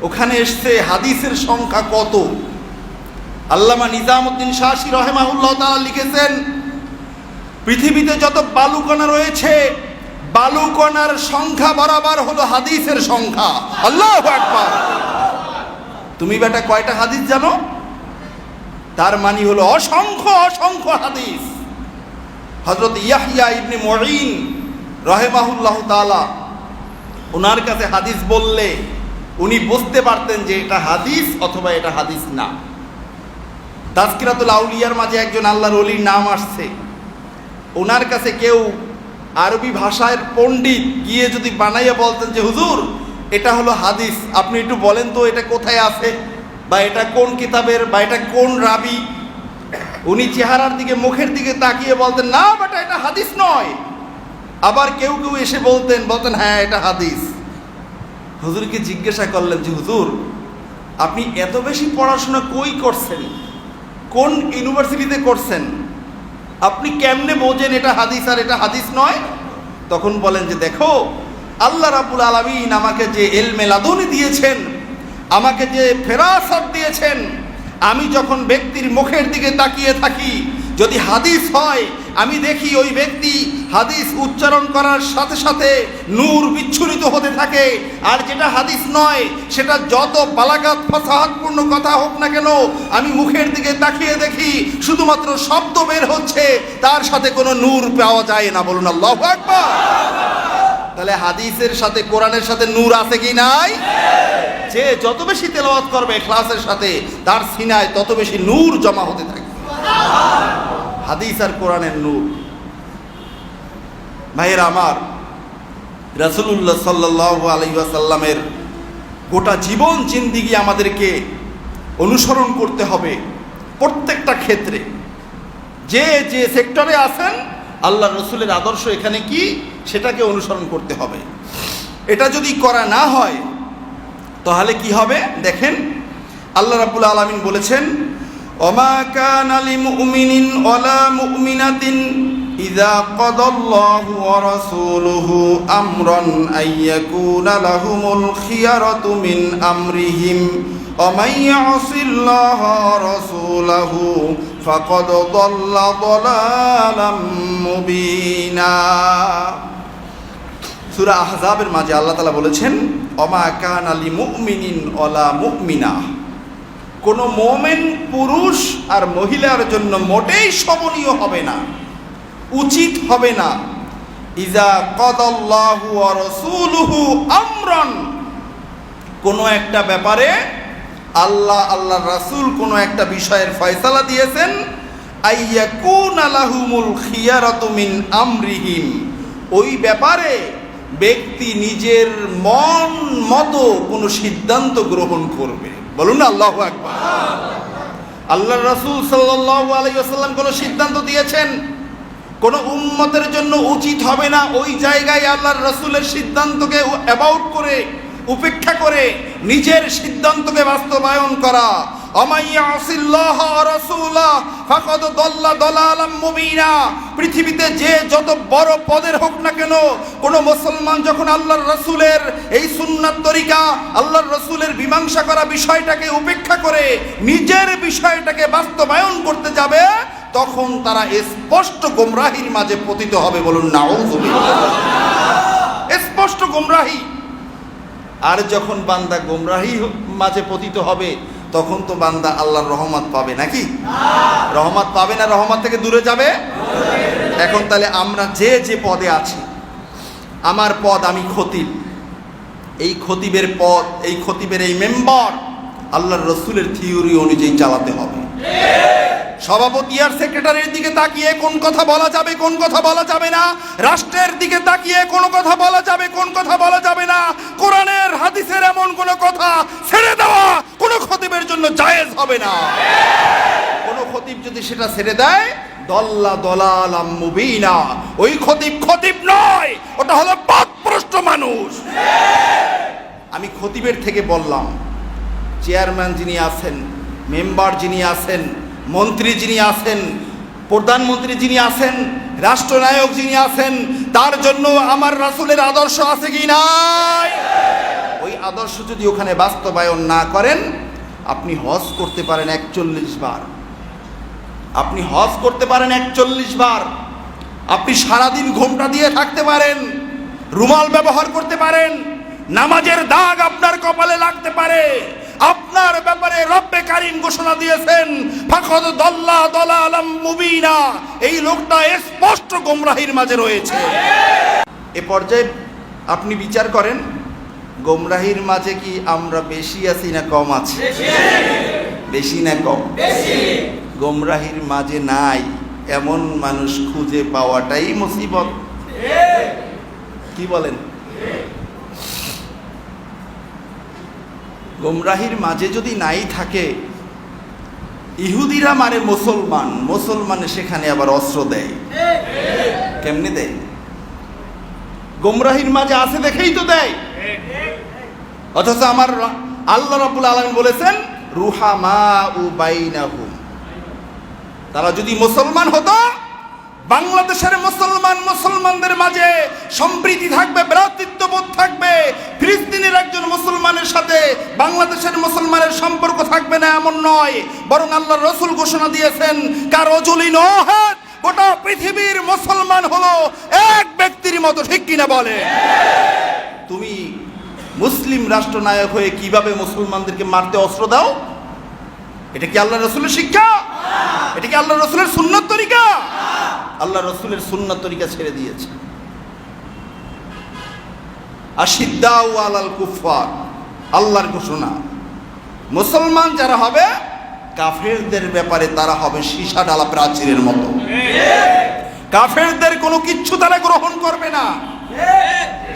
ওখানে এসছে হাদিসের সংখ্যা কত। আল্লামা নিজামউদ্দিন শাসি রাহিমাহুল্লাহ তাআলা লিখেছেন, পৃথিবীতে যত বালুকণা রয়েছে, বালুকণার সংখ্যা বরাবর হলো হাদিসের সংখ্যা। আল্লাহু আকবার। তুমি বেটা কয়টা হাদিস জানো? তার মানে হলো অসংখ্য অসংখ্য হাদিস। হযরত ইয়াহইয়া ইবনে মুঈন রাহিমাহুল্লাহু তাআলা, ওনার কাছে হাদিস বললে উনি বুঝতে পারতেন যে এটা হাদিস অথবা এটা হাদিস না। তাজকিরাতুল আউলিয়ার মাঝে একজন আল্লাহর ওলির নাম আসছে, ওনার কাছে কেউ আরবি ভাষার পণ্ডিত গিয়ে যদি বানাইয়া বলতেন যে হুজুর এটা হলো হাদিস, আপনি একটু বলেন তো এটা কোথায় আছে, বা এটা কোন কিতাবের, বা এটা কোন রাবি, উনি চেহারার দিকে মুখের দিকে তাকিয়ে বলতেন না বেটা এটা হাদিস নয়। আবার কেউ কেউ এসে বলতেন হ্যাঁ এটা হাদিস। হুজুরকে জিজ্ঞাসা করলেন যে হুজুর আপনি এত বেশি পড়াশোনা কই করছেন, কোন ইউনিভার্সিটিতে করছেন, আপনি কেমনে বোঝেন এটা হাদিস আর এটা হাদিস নয়? তখন বলেন যে দেখো, আল্লাহ রাব্বুল আলামিন আমাকে যে ইলমে লাদুনি দিয়েছেন, আমাকে যে ফেরাসত দিয়েছেন, আমি যখন ব্যক্তির মুখের দিকে তাকিয়ে থাকি, যদি হাদিস হয় আমি দেখি ওই ব্যক্তি হাদিস উচ্চারণ করার সাথে সাথে নূর বিচ্ছুরিত হতে থাকে। আর যেটা হাদিস নয় সেটা যত বালাগাত ফাসাহাতপূর্ণ কথা হোক না কেন, আমি মুখের দিকে তাকিয়ে দেখি শুধুমাত্র শব্দ বের হচ্ছে, তার সাথে কোনো নূর পাওয়া যায় না। বলুন আল্লাহু আকবার। তাহলে হাদিসের সাথে কোরআনের সাথে নূর আছে কি নাই? যে যত বেশি তেলাওয়াত করবে ইখলাসের সাথে, তার সিনায় তত বেশি নূর জমা হতে থাকে। হাদিস আর কোরআনের নূর। ভাইয়েরা আমার, রাসূলুল্লাহ সাল্লাল্লাহু আলাইহি ওয়াসাল্লামের গোটা জীবন জিন্দেগি আমাদেরকে অনুসরণ করতে হবে প্রত্যেকটা ক্ষেত্রে। যে যে সেক্টরে আছেন, আল্লাহ রসুলের আদর্শ এখানে কি সেটাকে অনুসরণ করতে হবে। এটা যদি করা না হয় তাহলে কি হবে দেখেন, আল্লাহ রাব্বুল আলামিন বলেছেন, ওমা কানা লিমুমিনিন ওয়ালা মুমিনাতিন ইযা কাদাল্লাহু ওয়া রাসূলুহু আমরান আইয়াকুনা লাহুমুল খিয়ারাতু মিন আমরিহিম ওয়া মান ইয়াসিল্লাহা ওয়া রাসূলাহু ফাকাদ দাল্লা দালালাম মুবিনা। সূরা আহজাবের মাঝে আল্লাহ তাআলা বলেছেন, ওমা কানা লিমুমিনিন ওয়ালা মুমিনা, কোনো মোমেন পুরুষ আর মহিলার জন্য মোটেই শোভনীয় হবে না, উচিত হবে না, ইজা কাদাল্লাহু ওয়া রাসূলুহু আমরান, কোনো একটা ব্যাপারে আল্লাহ আল্লাহর রাসূল কোনো একটা বিষয়ের ফয়সালা দিয়েছেন, আইয়াকুনা লাহুমুল খিয়ারাতু মিন আমরিহিম, ওই ব্যাপারে ব্যক্তি নিজের মন মতো কোনো সিদ্ধান্ত গ্রহণ করবে। বলুন না আল্লাহু আকবার। আল্লাহর রাসূল সাল্লাল্লাহু আলাইহি ওয়াসাল্লাম কোনো সিদ্ধান্ত দিয়েছেন, কোন উম্মতের জন্য উচিত হবে না ওই জায়গায় আল্লাহর রাসূলের সিদ্ধান্তকে অ্যাবাউট করে, উপেক্ষা করে নিজের সিদ্ধান্তকে বাস্তবায়ন করা। আমাইয়াসিল্লাহ ওয়া রাসূলা ফাকাদ দাল্লা দালালাম মুবিনা। পৃথিবীতে যে যত বড় পদের হোক না কেন, কোন মুসলমান যখন আল্লাহর রাসূলের এই সুন্নাত তরিকা, আল্লাহর রাসূলের মীমাংসা করা বিষয়টাকে উপেক্ষা করে নিজের বিষয়টাকে বাস্তবায়ন করতে যাবে, তখন তারা স্পষ্ট গোমরাহির মাঝে পতিত হবে। বলুন নাউযুবিল্লাহ। স্পষ্ট গোমরাহি। আর যখন বান্দা গোমরাহি মাঝে পতিত হবে, তখন তো বান্দা আল্লাহর রহমত পাবে নাকি? রহমত পাবে না, রহমত থেকে দূরে যাবে। এখন তাহলে আমরা যে যে পদে আছি, আমার পদ, আমি খতিব, এই খতিবের পদ, এই খতিবের এই মেম্বার আল্লাহর রাসূলের থিওরি অনুযায়ী চালাতে হবে। সভাপতি আর সেক্রেটারির দিকে তাকিয়ে কোন কথা বলা যাবে, কোন কথা বলা যাবে না, রাষ্ট্রের দিকে তাকিয়ে কোন কথা বলা যাবে, কোন কথা বলা যাবে না, কোরআনের হাদিসের এমন কোন কথা ছেড়ে দেওয়া কোন খতিবের জন্য জায়েজ হবে না। কোন খতিব যদি সেটা ছেড়ে দেয়, দল্লা দলালাম মুবিনা, ওই খতিব খতিব নয়, ওটা হলো পথভ্রষ্ট মানুষ। আমি খতিবের থেকে বললাম, চেয়ারম্যান যিনি আছেন, মেম্বার যিনি আছেন, মন্ত্রী যিনি আছেন, প্রধানমন্ত্রী যিনি আছেন, রাষ্ট্রনায়ক যিনি আছেন, তার জন্য আমার রাসূলের আদর্শ আছে কি নাই? ওই আদর্শ যদি ওখানে বাস্তবায়ন না করেন, আপনি হজ করতে পারেন 41 বার, আপনি হজ করতে পারেন 41 বার, আপনি সারাদিন ঘোমটা দিয়ে থাকতে পারেন, রুমাল ব্যবহার করতে পারেন, নামাজের দাগ আপনার কপালে লাগতে পারে, আপনার ব্যাপারে রব্বে কারীম ঘোষণা দিয়েছেন ফাকাদ দাল্লা দালালাম মুবিনা, এই লোকটা স্পষ্ট গোমরাহির মাঝে রয়েছে। এ পর্যায়ে আপনি বিচার করেন, গোমরাহির মাঝে কি আমরা বেশি আছি না কম আছি? বেশি না কম? গোমরাহির মাঝে নাই এমন মানুষ খুঁজে পাওয়াটাই মুসিবত। কি বলেন? গোমরাহির মাঝে যদি নাই থাকে, ইহুদিরা মানে মুসলমান, মুসলমানে সেখানে আবার অস্ত্র দেয়। কেমনে দেয়? গোমরাহির মাঝে আছে দেখেই তো দেয়। অথচ আল্লাহ রাব্বুল আলামিন বলেছেন রুহামাউ বাইনাহুম, তারা যদি মুসলমান হতো, বাংলাদেশের মুসলমানদের মাঝে সম্প্রীতি থাকবে, ভ্রাতৃত্ববোধ থাকবে। ফিলিস্তিনের একজন মুসলমানের সাথে বাংলাদেশের মুসলমানের সম্পর্ক থাকবে না এমন নয়, বরং আল্লাহর রাসূল ঘোষণা দিয়েছেন কারজুলিন ওয়াহিদ, গোটা পৃথিবীর মুসলমান হলো এক ব্যক্তির মতো। ঠিক কিনা বলে? তুমি মুসলিম রাষ্ট্রনায়ক হয়ে কিভাবে মুসলমানদেরকে মারতে অস্ত্র দাও? এটা কি আল্লাহর রাসূলের শিক্ষা? এটা কি আল্লাহর রাসূলের সুন্নাত তরিকা? আল্লাহর রাসূলের সুন্নাত তরিকা ছেড়ে দিয়েছে। আশিদ্দাউ আলাল কুফার, আল্লাহর ঘোষণা, মুসলমান যারা হবে কাফেরদের ব্যাপারে তারা হবে সীসা ঢালা প্রাচীরের মতো। কাফেরদের কোনো কিচ্ছু তারা গ্রহণ করবে না।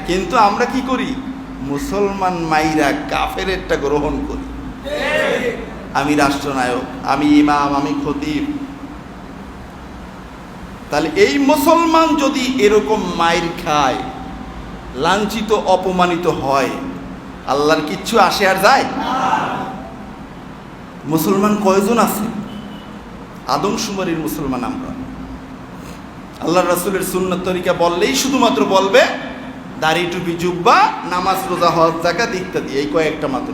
কিন্তু আমরা কি করি? মুসলমান মাইরা কাফেরেরটা গ্রহণ করি। আমি রাষ্ট্রনায়ক, আমি ইমাম, আমি খতিব। তাহলে এই মুসলমান যদি এরকম মাইর খায়, লাঞ্ছিত অপমানিত হয়, আল্লাহর কিচ্ছু আসে আর যায়? মুসলমান কয়জন আছে? আদমশুমারির মুসলমান আমরা। আল্লাহর রাসূলের সুন্নাত তরিকা বললেই শুধুমাত্র বলবে দাড়ি, টুপি, জুব্বা, নামাজ, রোজা, হজ, যাকাত ইত্যাদি, এই কয়েকটা মাত্র।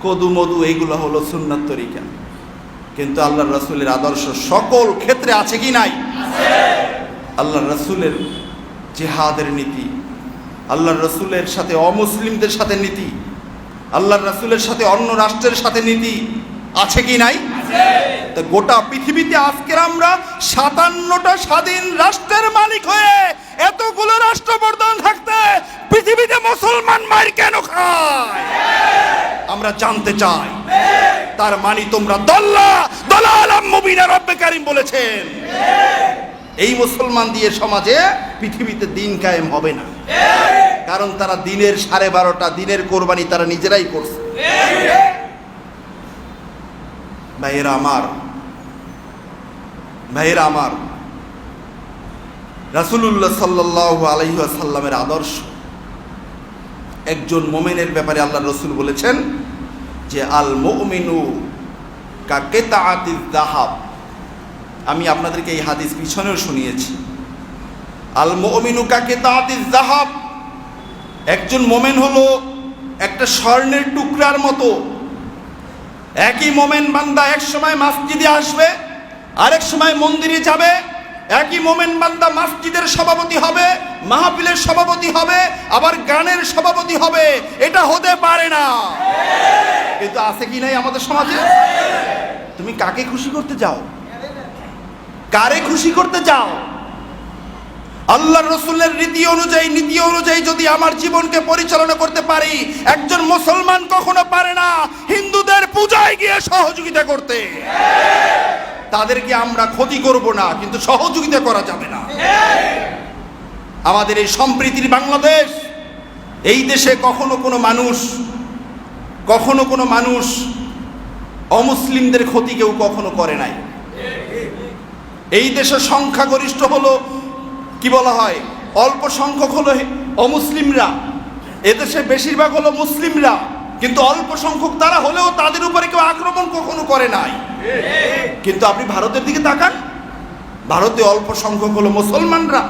কদু মধু এইগুলো হলো সুন্নাত তরিকা। কিন্তু আল্লাহর রাসূলের আদর্শ সকল ক্ষেত্রে আছে কি নাই? আল্লাহর রাসূলের জিহাদের নীতি, আল্লাহর রাসূলের সাথে অমুসলিমদের সাথে নীতি, আল্লাহর রাসূলের সাথে অন্য রাষ্ট্রের সাথে নীতি আছে কি নাই? তো গোটা পৃথিবীতে আজকের আমরা 57টা স্বাধীন রাষ্ট্রের মালিক হয়ে এতগুলো রাষ্ট্রপ্রধান থাকতে পৃথিবীতে মুসলমান মার কেন খায়? আমরা জানতে চাই। তার মানে তোমরা দালালাম মুবিনা রব্বে কারীম বলেছেন। এই মুসলমান দিয়ে সমাজে পৃথিবীতে দিন কায়েম হবে না, কারণ তারা দিনের 12.5 দিনের কোরবানি তারা নিজেরাই করছে। ভাইয়েরা আমার, রাসূলুল্লাহ সাল্লাল্লাহু আলাইহি ওয়াসাল্লামের আদর্শ, একজন মুমিনের ব্যাপারে আল্লাহর রাসূল বলেছেন যে আল মুমিনু কাকিতাআতিজ যাহাব। আমি আপনাদেরকে এই হাদিস পিছনেও শুনিয়েছি। আল মুমিনু কাকিতাআতিজ যাহাব, একজন মুমিন হলো একটা স্বর্ণের টুকরার মতো। একই মুমিন বান্দা এক সময় মসজিদে আসবে, আরেক সময় মন্দিরে যাবে। একই মুমিন বান্দা মসজিদের সভাপতি হবে, মাহফিলের সভাপতি হবে, আবার গানের সভাপতি হবে। এটা হতে পারে না। কিন্তু আছে কি নাই আমাদের সমাজে? তুমি কাকে খুশি করতে যাও? কারে খুশি করতে যাও? আল্লাহর রাসূলের নীতি অনুযায়ী যদি আমার জীবনকে পরিচালনা করতে পারি, একজন মুসলমান কখনো পারে না হিন্দুদের পূজায় গিয়ে সহযোগিতা করতে। তাদেরকে আমরা ক্ষতি করব না, কিন্তু সহযোগিতা করা যাবে না। আমাদের এই সম্প্রীতির বাংলাদেশ, এই দেশে কখনো কোনো মানুষ অমুসলিমদের ক্ষতি কেউ কখনো করে নাই। এই দেশে সংখ্যাগরিষ্ঠ হলো, কি বলা হয়, অল্প সংখ্যক হলো অমুসলিমরা, এদেশে বেশিরভাগ হলো মুসলিমরা। কিন্তু অল্প সংখ্যক তারা হলেও তাদের উপরে কেউ আক্রমণ কখনো করে নাই। কিন্তু আপনি ভারতের দিকে তাকান, ভারতে অল্প সংখ্যক হলো মুসলমানরা,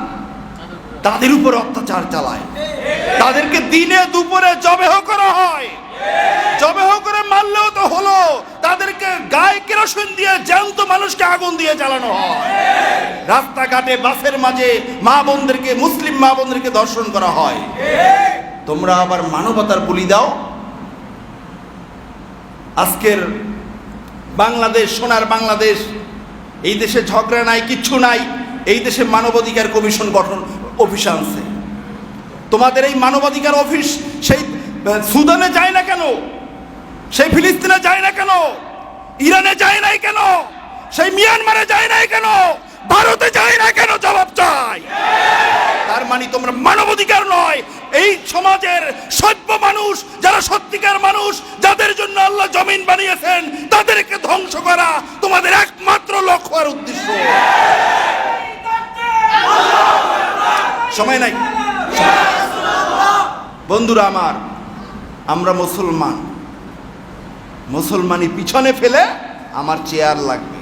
তাদের উপর অত্যাচার চালায়, তাদেরকে দিনে দুপুরে জবেহ করা হয়। জবেহ করে মারলেও তো হলো, তাদেরকে গায়ে কেরোসিন দিয়ে জ্যান্ত মানুষকে আগুন দিয়ে জ্বালানো হয়। রাস্তাঘাটে বাসের মাঝে মুসলিম মা বোনদেরকে ধর্ষণ করা হয়। তোমরা আবার মানবতার বলি দাও। আজকের বাংলাদেশ, সোনার বাংলাদেশ, এই দেশে ঝগড়া নাই, কিচ্ছু নাই। এই দেশে মানবাধিকার কমিশন অফিস আনছে। তোমাদের এই মানবাধিকার অফিস সেই সুদানে যায় না কেন? সেই ফিলিস্তিনে যায় না কেন? ইরানে যায় নাই কেন? সেই মিয়ানমারে যায় নাই কেন? ভারতে যায় না কেন? জবাব চাই। তার মানে তোমরা মানবাধিকার নয়, এই সমাজের সভ্য মানুষ, যারা সত্যিকার মানুষ, যাদের জন্য আল্লাহ জমিন বানিয়েছেন, তাদেরকে ধ্বংস করা তোমাদের একমাত্র লক্ষ্য আর উদ্দেশ্য। সময় নাই। বন্ধুরা আমার, আমরা মুসলমান, মুসলমানি পিছনে ফেলে আমার চেয়ার লাগবে,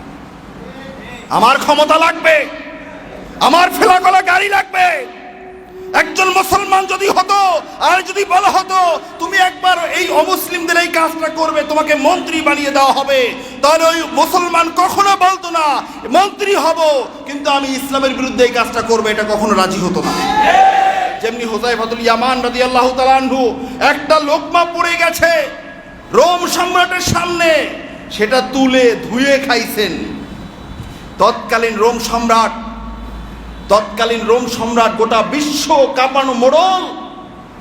আমার ক্ষমতা লাগবে, আমার ফেলাকলা গাড়ি লাগবে। একজন মুসলমান যদি হতো আর যদি বলা হতো তুমি একবার এই অমুসলিমদের এই কাজটা করবে, তোমাকে মন্ত্রী বানিয়ে দেওয়া হবে, তাহলে ওই মুসলমান কখনো বলতো না মন্ত্রী হব কিন্তু আমি ইসলামের বিরুদ্ধে এই কাজটা করবো, এটা কখনো রাজি হতো না। যেমনি হুযায়ফাতুল ইয়ামান রাদিয়াল্লাহু তাআলা আনহু একটা লোকমা পড়ে গেছে রোম সম্রাটের সামনে, সেটা তুলে ধুয়ে খাইছেন। তৎকালীন রোম সম্রাট গোটা বিশ্ব কাঁপানো মোড়ল,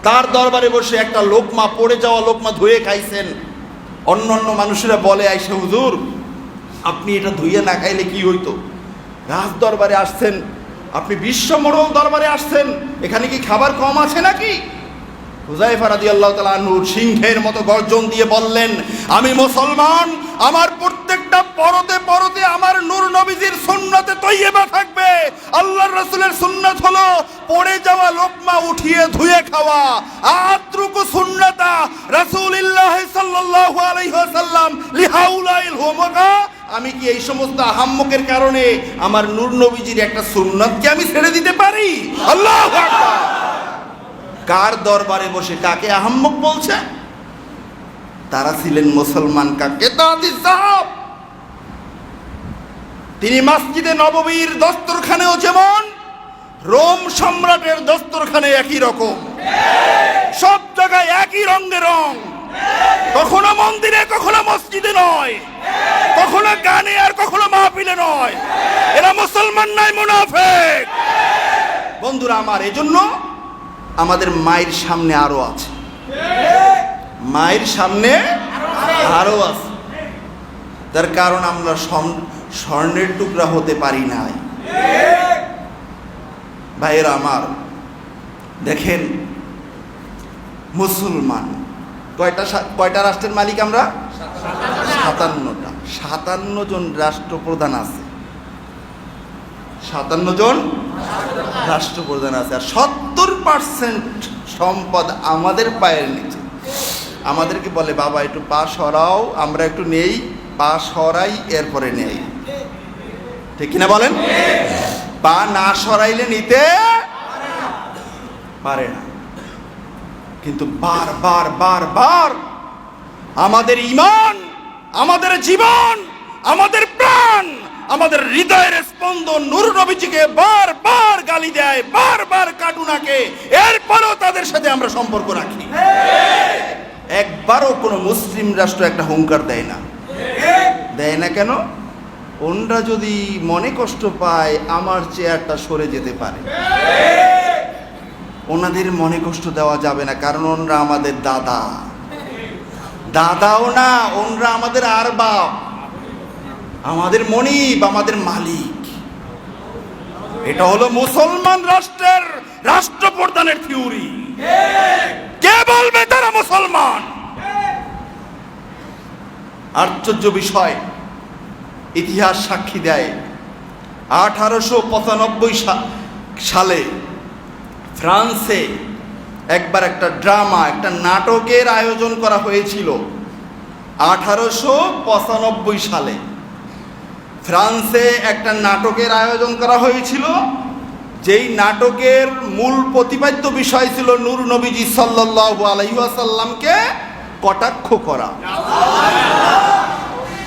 তার দরবারে বসে একটা লোকমা, পড়ে যাওয়া লোকমা ধুয়ে খাইছেন। অন্যান্য মানুষেরা বলে আইসা হুজুর আপনি এটা ধুয়ে না খাইলে কি হইতো, রাজ দরবারে আসছেন, আপনি বিশ্ব মোড়ল দরবারে আসছেন, এখানে কি খাবার কম আছে নাকি? হুযায়ফা রাদিয়াল্লাহু তাআলা আনহু সিংহের মতো গর্জন দিয়ে বললেন, আমি মুসলমান, আমার প্রত্যেকটা পরতে পরতে আমার নূর নবীজির সুন্নতে তৈয়বা থাকবে। আল্লাহর রাসূলের সুন্নাত হলো পড়ে যাওয়া লোকমা উঠিয়ে ধুয়ে খাওয়া। আত্রুকু সুন্নাতা রাসূলিল্লাহ সাল্লাল্লাহু আলাইহি ওয়াসাল্লাম লিহাউলাইল হুমাকা, আমি কি এই সমস্ত আহাম্মকের কারণে আমার নূর নবীজির একটা সুন্নাতকে আমি ছেড়ে দিতে পারি? আল্লাহু আকবার। কার দরবারে বসে কাকে আহাম্মক বলছে? তারা ছিলেন মুসলমান। কাকে? তিনি মসজিদে নববীর দস্তরখানেও যেমন, রোম সম্রাটের দস্তরখানে একই রকম, সব জায়গায় একই রঙের রং, কখনো মন্দিরে কখনো মসজিদে নয়, কখনো গানে আর কখনো মাহফিলে নয়। এরা মুসলমান নাই, মুনাফিক। বন্ধুরা আমার, এজন্য আমাদের মায়ের সামনে আরো আছে, মায়ের সামনে আরো আছে, তার কারণ আমরা স্বর্ণের টুকরা হতে পারি নাই। ভাইয়েরা আমার, দেখেন মুসলমান কয়টা রাষ্ট্রের মালিক আমরা? 57টা। 57 জন রাষ্ট্রপ্রধান আছে, 57 জন রাষ্ট্রপ্রধান আছে, আর 70% সম্পদ আমাদের পায়ের নিচে। আমাদেরকে বলে বাবা একটু পা সরাও, আমরা একটু নেই, পা সরাই এরপরে নেই, ঠিক কিনা বলেন? পা না সরাইলে নিতে পারে না। কিন্তু বারবার বারবার আমাদের ঈমান, আমাদের জীবন, আমাদের প্রাণ, আমাদের হৃদয়ের স্পন্দন নূর নবীজিকে বারবার গালি দেয়, বারবার কাটুনাকে, এরপরও তাদের সাথে আমরা সম্পর্ক রাখি। একবারও কোনো মুসলিম রাষ্ট্র একটা হুঙ্কার দেয় না। দেয় না কেন? ওনরা যদি মনে কষ্ট পায় আমার চেয়ারটা সরে যেতে পারে, ওনাদের মনে কষ্ট দেওয়া যাবে না, কারণ ওনরা আমাদের দাদাও না, ওনরা আমাদের আরবাব, আমাদের মনিব, আমাদের মালিক। এটা হলো মুসলমান রাষ্ট্রের রাষ্ট্রপ্রধানের থিওরি। কে বলবে তারা মুসলমান? আশ্চর্য বিষয়, ইতিহাস সাক্ষী দেয় 1895 সালে ফ্রান্সে একবার একটা ড্রামা, একটা নাটকের আয়োজন করা হয়েছিল। 1895 সালে ফ্রান্সে একটা নাটকের আয়োজন করা হয়েছিল, যেই নাটকের মূল প্রতিপাদ্য বিষয় ছিল নূর নবীজি সাল্লাল্লাহু আলাইহি ওয়াসাল্লামকে কটাক্ষ করা।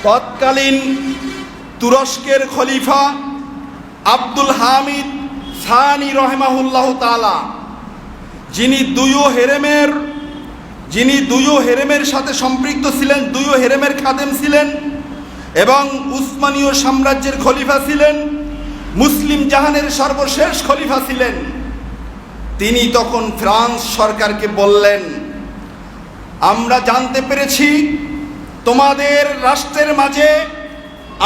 তৎকালীন তুরস্কের খলিফা আব্দুল হামিদ সানি রহমাহুল্লাহ তাআলা, যিনি দুয়ো হেরেমের সাথে সম্পৃক্ত ছিলেন, দুয়ো হেরেমের খাদেম ছিলেন এবং উসমানীয় সাম্রাজ্যের খলিফা ছিলেন, মুসলিম জাহানের সর্বশেষ খলিফা ছিলেন। তিনি তখন ফ্রান্স সরকারকে বললেন, আমরা জানতে পেরেছি তোমাদের রাষ্ট্রের মাঝে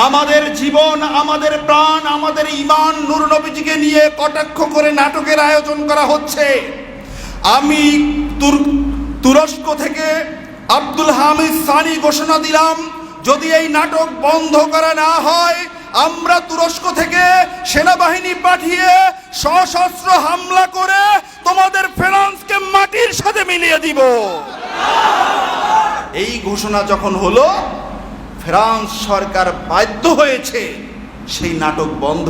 আমাদের জীবন, আমাদের প্রাণ, আমাদের ঈমান নূর নবীজিকে নিয়ে কটাক্ষ করে নাটকের আয়োজন করা হচ্ছে। আমি তুরস্ক থেকে আব্দুল হামিদ সানি ঘোষণা দিলাম, যদি এই নাটক বন্ধ করা না হয়, আমরা তুরস্ক থেকে সেনাবাহিনী পাঠিয়ে সশস্ত্র হামলা করে তোমাদের ফ্রান্সকে মাটির সাথে মিলিয়ে দিব। এই ঘোষণা যখন হলো, ফ্রান্স সরকার বাধ্য হয়েছে সেই নাটক বন্ধ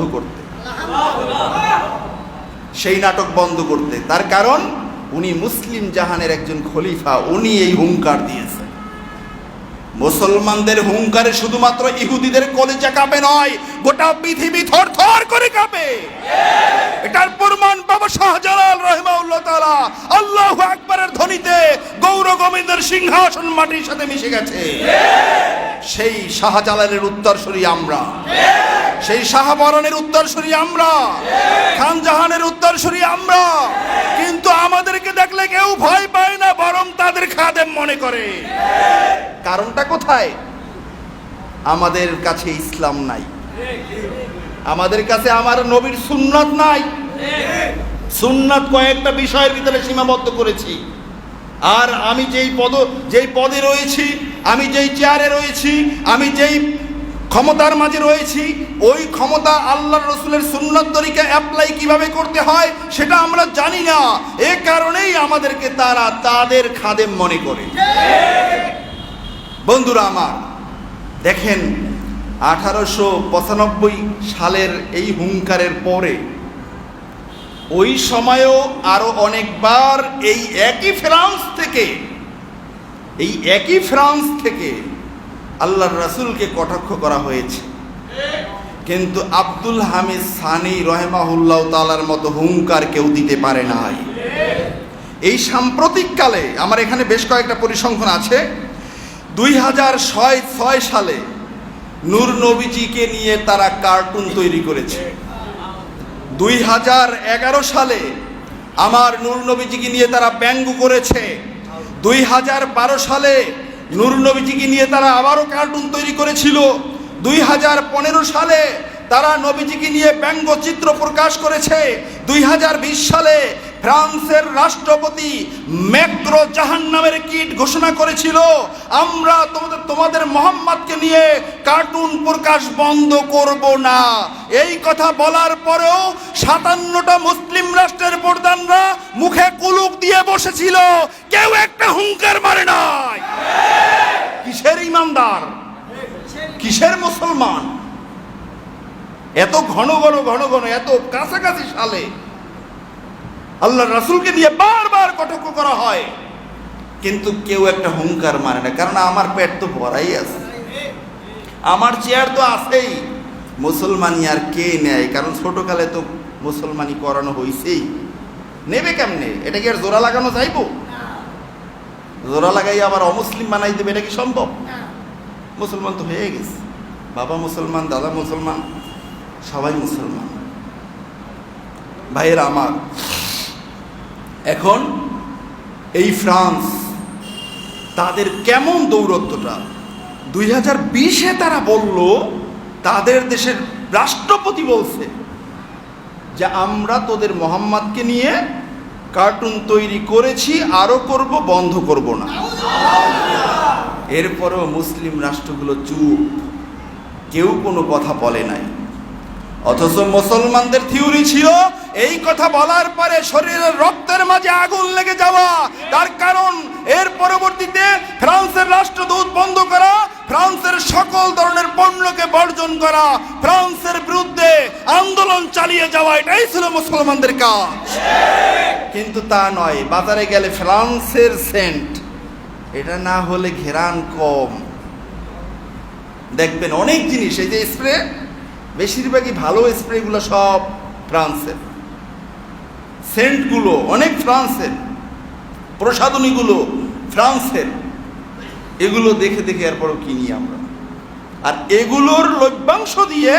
করতে। তার কারণ উনি মুসলিম জাহানের একজন খলিফা, উনি এই হুঙ্কার দিয়েছেন। মুসলমানদের হুঙ্কারে শুধুমাত্র ইহুদিদের কলিজা কাঁপে নয়, গোটা পৃথিবী থরথর করে কাঁপে। এটার প্রমাণ বাবা শাহজালাল রাহিমাহুল্লাহ তাআলা আল্লাহু আকবারের ধ্বনিতে গৌর গোবিন্দের সিংহাসন মাটির সাথে মিশে গেছে। সেই শাহজালালের উত্তরসূরি আমরা, সেই শাহবরণের উত্তরসূরি আমরা, খান জাহানের উত্তরসূরি আমরা। কিন্তু আমাদেরকে দেখলে কেউ ভয় পায় না, বরং তাদের খাদেম মনে করে। কারণটা কোথায়? আমাদের কাছে ইসলাম নাই, আমাদের কাছে আমার নবীর সুন্নাত নাই। সুন্নাত কয়েকটা বিষয়ের ভিতরে সীমাবদ্ধ করেছি। আর আমি যেই পদে রয়েছি, আমি যেই চেয়ারে রয়েছি, আমি যেই ক্ষমতার মাঝে রয়েছি, ওই ক্ষমতা আল্লাহর রাসূলের সুন্নাত তরিকা অ্যাপ্লাই কিভাবে করতে হয় সেটা আমরা জানি না। এ কারণেই আমাদেরকে তারা তাদের খাদেম মনে করে। বন্ধুরা আমার, দেখেন 1895 সালের এই হুঙ্কারের পরে ওই সময়েও আরো অনেকবার এই একই ফ্রান্স থেকে আল্লাহর রাসূলকে কটাক্ষ করা হয়েছে। কিন্তু আব্দুল হামিদ সানি রাহিমাহুল্লাহ তাআলার মতো হুঙ্কার কেউ দিতে পারে নাই। এই সাম্প্রতিক কালে আমার এখানে বেশ কয়েকটা পরিসংখ্যান আছে। 2006 সালে নূর নবীজিকে নিয়ে তারা কার্টুন তৈরি করেছে। 2011 সালে আমার নূর নবীজিকে নিয়ে তারা ব্যঙ্গ করেছে। 2012 সালে নূর নবীজিকে নিয়ে তারা আবারও কার্টুন তৈরি করেছিল। 2015 সালে তারা নবীজিকে নিয়ে ব্যঙ্গচিত্র প্রকাশ করেছে। 2020 সালে ফ্রান্সের রাষ্ট্রপতি ম্যাক্রো জাহান্নামের কীট ঘোষণা করেছিল, আমরা তোমাদের মোহাম্মদকে নিয়ে কার্টুন প্রকাশ বন্ধ করব না। এই কথা বলার পরেও 57টা মুসলিম রাষ্ট্রের প্রধানরা মুখে কুলুপ দিয়ে বসেছিল, কেউ একটা হুঙ্কার মারে নাই। কিসের ইমানদার, কিসের মুসলমান? এত ঘন ঘন এত কাছাকাছি সালে আল্লাহর রাসূলকে দিয়ে বারবার কটাক্ষ করা হয়, কিন্তু কেউ একটা হুঙ্কার মারে না। কারণ আমার পেট তো ভরাই আছে, আমার চেয়ার তো আছেই। মুসলমানি আর কে নেয়? কারণ ছোটকালে তো মুসলমানি করানো হয়েছেই, নেবে কেমনে? এটা কি আর জোড়া লাগানো যাইবো? জোড়া লাগাই আবার অমুসলিম বানাই দেবে, এটা কি সম্ভব? মুসলমান তো হয়ে গেছে, বাবা মুসলমান, দাদা মুসলমান, সবাই মুসলমান। ভাইয়েরা আমার, এখন এই ফ্রান্স তাদের কেমন দৌরত্বটা 2020-এ তারা বলল, তাদের দেশের রাষ্ট্রপতি বলছে যে আমরা তোদের মোহাম্মদকে নিয়ে কার্টুন তৈরি করেছি, আরো করব, বন্ধ করব না। এরপরেও মুসলিম রাষ্ট্রগুলো চুপ, কেউ কোনো কথা বলে নাই। অথচ মুসলমানদের থিওরি ছিল এই কথা বলার পরে শরীরের রক্তের মাঝে আগুন লেগে যাওয়া। তার কারণ এর পরবর্তীতে ফ্রান্সের রাষ্ট্রদূত বন্ধ করা, ফ্রান্সের সকল ধরনের পণ্যকে বর্জন করা, ফ্রান্সের বিরুদ্ধে আন্দোলন চালিয়ে যাওয়া, এটাই ছিল মুসলমানদের কাজ। কিন্তু তা নয়, বাজারে গেলে ফ্রান্সের সেন্ট, এটা না হলে ঘেরান কম। দেখবেন অনেক জিনিস, এই যে স্প্রে, বেশিরভাগই ভালো স্প্রেগুলো সব ফ্রান্সের, সেন্টগুলো অনেক ফ্রান্সের, প্রসাধনীগুলো ফ্রান্সের। এগুলো দেখে দেখে এরপরও কিনি আমরা। আর এগুলোর লভ্যাংশ দিয়ে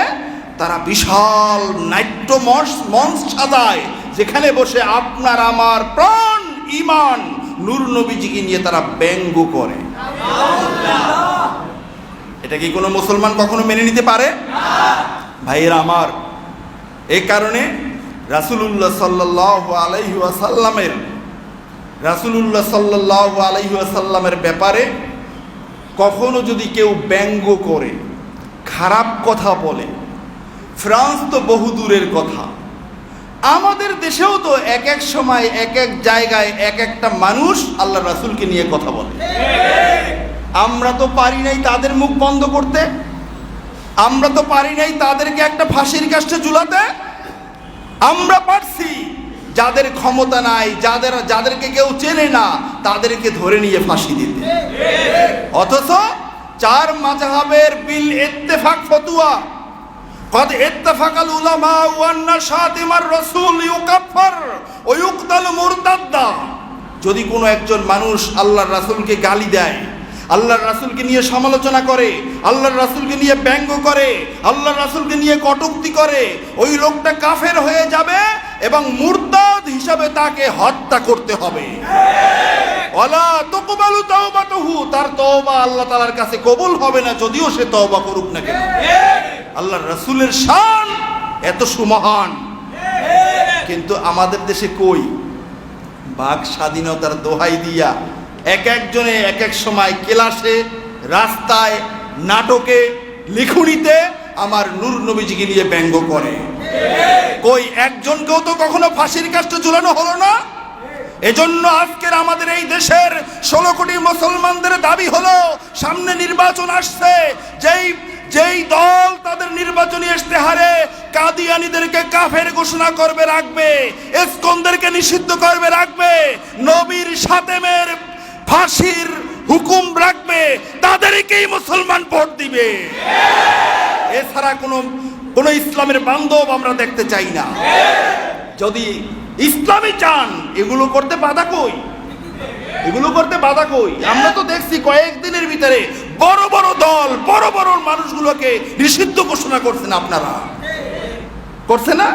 তারা বিশাল নাট্য মঞ্চ সাজায়, যেখানে বসে আপনার আমার প্রাণ ঈমান নূর নবীজিকে নিয়ে তারা ব্যঙ্গ করে। এটা কি কোনো মুসলমান কখনো মেনে নিতে পারে? ভাইয়েরা আমার, এই কারণে রাসূলুল্লাহ সাল্লাল্লাহু আলাইহি ওয়াসাল্লামের ব্যাপারে কখনো যদি কেউ ব্যঙ্গ করে, খারাপ কথা বলে, ফ্রান্স তো বহু দূরের কথা, আমাদের দেশেও তো এক এক সময় এক এক জায়গায় এক একটা মানুষ আল্লাহ রাসূলকে নিয়ে কথা বলে। আমরা তো পারি নাই তাদের মুখ বন্ধ করতে, আমরা তো পারি নাই তাদেরকে একটা ফাঁসির কাস্টে ঝুলাতে। আমরা পারছি যাদের ক্ষমতা নাই, যাদেরকে কেউ চেনে না, তাদেরকে ধরে নিয়ে ফাঁসি দিতে। অথচ চার মাযহাবের বিল ইত্তেফাক ফতোয়া, قد اتفق العلماء أن شاتم الرسول يكفر ويقتل مرتدا। যদি কোনো একজন মানুষ আল্লাহর রাসূলকে গালি দেয়, আল্লাহর রাসূলকে নিয়ে সমালোচনা করে, আল্লাহর রাসূলকে নিয়ে ব্যঙ্গ করে, আল্লাহর রাসূলকে নিয়ে কটূক্তি করে, ওই লোকটা কাফের হয়ে যাবে এবং মুরতাদ হিসাবে তাকে হত্যা করতে হবে। ওয়ালা তুকবালু তাওবাতুহু, তার তওবা আল্লাহ তাআলার কাছে কবুল হবে না, যদিও সে তওবা করুক না কেন। আল্লাহর রাসূলের শান এত সুমহান, কিন্তু আমাদের দেশে কই? বাক স্বাধীনতার দোহাই দিয়া এক একজনে এক এক সময় ক্লাসে, রাস্তায়, নাটকে, লিখুনিতে আমার নূর নবীজিকে নিয়ে ব্যঙ্গ করে। কই একজনকেও তো কখনো ফাঁসির কাস্টে ঝুলানো হলো না। এজন্য আজকের আমাদের এই দেশের 16 কোটি মুসলমানদের দাবি হলো, সামনে নির্বাচন আসছে, যেই দল তাদের নির্বাচনী ইশতেহারে কাদিয়ানীদেরকে কাফের ঘোষণা করবে রাখবে, ইসকনদেরকে নিষিদ্ধ করবে রাখবে, নবীর সাতেমের ফাঁসির হুকুম রাখবে, তাদেরকেই মুসলমান ভোট দিবে। এছাড়া কোনো ইসলামের বান্ধব আমরা দেখতে চাই না। যদি ইসলামী চান, এগুলো করতে বাধা কই? এগুলো করতে বাধা কই? আমরা তো দেখছি কয়েকদিনের ভিতরে বড় বড় দল, বড় বড় মানুষগুলোকে নিষিদ্ধ ঘোষণা করছেন। আপনারা করছে না?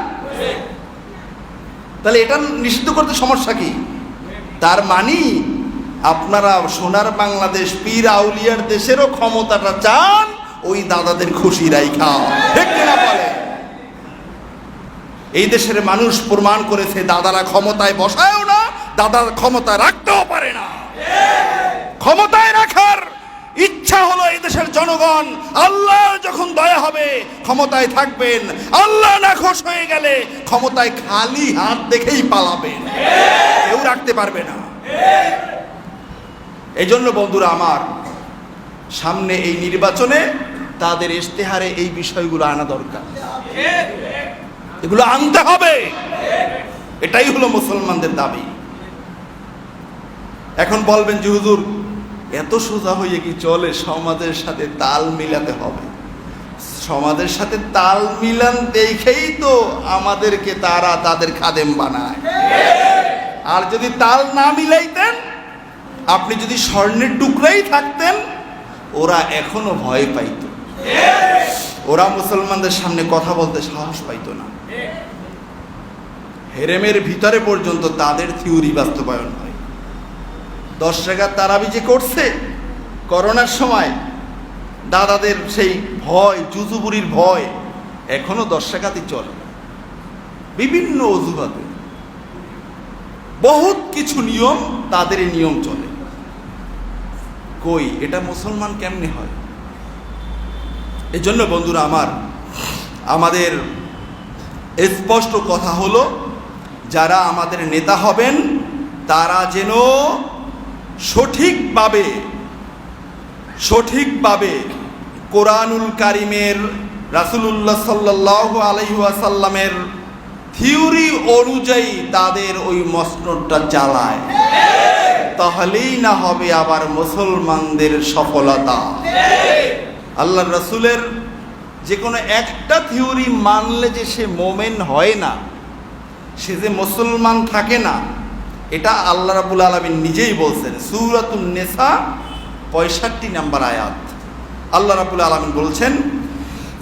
তাহলে এটা নিষিদ্ধ করতে সমস্যা কি? তার মানে আপনারা সোনার বাংলাদেশ, পীর আউলিয়ার দেশেরও ক্ষমতাটা চান ওই দাদাদের খুশি রাইখা, ঠিক কিনা বলে? এই দেশের মানুষ প্রমাণ করেছে দাদারা ক্ষমতায় বসায়ও না, দাদার ক্ষমতায় রাখতেও পারে না। ক্ষমতায় রাখার ইচ্ছা হলো এই দেশের জনগণ, আল্লাহ যখন দয়া হবে ক্ষমতায় থাকবেন, আল্লাহ নাখোশ হয়ে গেলে ক্ষমতায় খালি হাত দেখেই পালাবেন, কেউ রাখতে পারবে না। এই জন্য বন্ধুরা আমার, সামনে এই নির্বাচনে তাদের ইশতেহারে এই বিষয়গুলো আনা দরকার, এগুলো আনতে হবে। এটাই হলো মুসলমানদের দাবি। এখন বলবেন যে হুজুর এত সোজা হয়ে কি চলে? সমাজের সাথে তাল মিলাতে হবে। সমাজের সাথে তাল মিলান দেখেই তো আমাদেরকে তারা তাদের খাদেম বানায়। আর যদি তাল না মিলাইতেন, আপনি যদি স্বর্ণের টুকরাই থাকতেন, ওরা এখনো ভয় পাইত, ওরা মুসলমানদের সামনে কথা বলতে সাহস পাইত না। হেরেমের ভিতরে পর্যন্ত তাদের থিওরি বাস্তবায়ন হয়। 10 রাকাত তারাবি যে করছে করোনার সময়, দাদাদের সেই ভয়, জুজুবুরির ভয় এখনো 10 রাকাতই চলে। বিভিন্ন অজুহাতে বহুত কিছু নিয়ম, তাদের নিয়ম চলে। কই এটা মুসলমান কেমনে হয়? এজন্য বন্ধুরা আমার, আমাদের স্পষ্ট কথা হলো, যারা আমাদের নেতা হবেন তারা যেন সঠিকভাবে কোরআনুল কারিমের, রাসূলুল্লাহ সাল্লাল্লাহু আলাইহি ওয়াসাল্লামের থিওরি অনুযায়ী তাদের ওই মসনদটা চালায়, তাহলেই না হবে আবার মুসলমানদের সফলতা। আল্লাহর রাসূলের যে কোনো একটা থিওরি মানলে যে সে মোমেন হয় না, সে যে মুসলমান থাকে না, এটা আল্লাহ রাব্বুল আলামিন নিজেই বলছেন। সূরাতুন নিসা 65 নম্বর আয়াত, আল্লাহ রাব্বুল আলামিন বলছেন,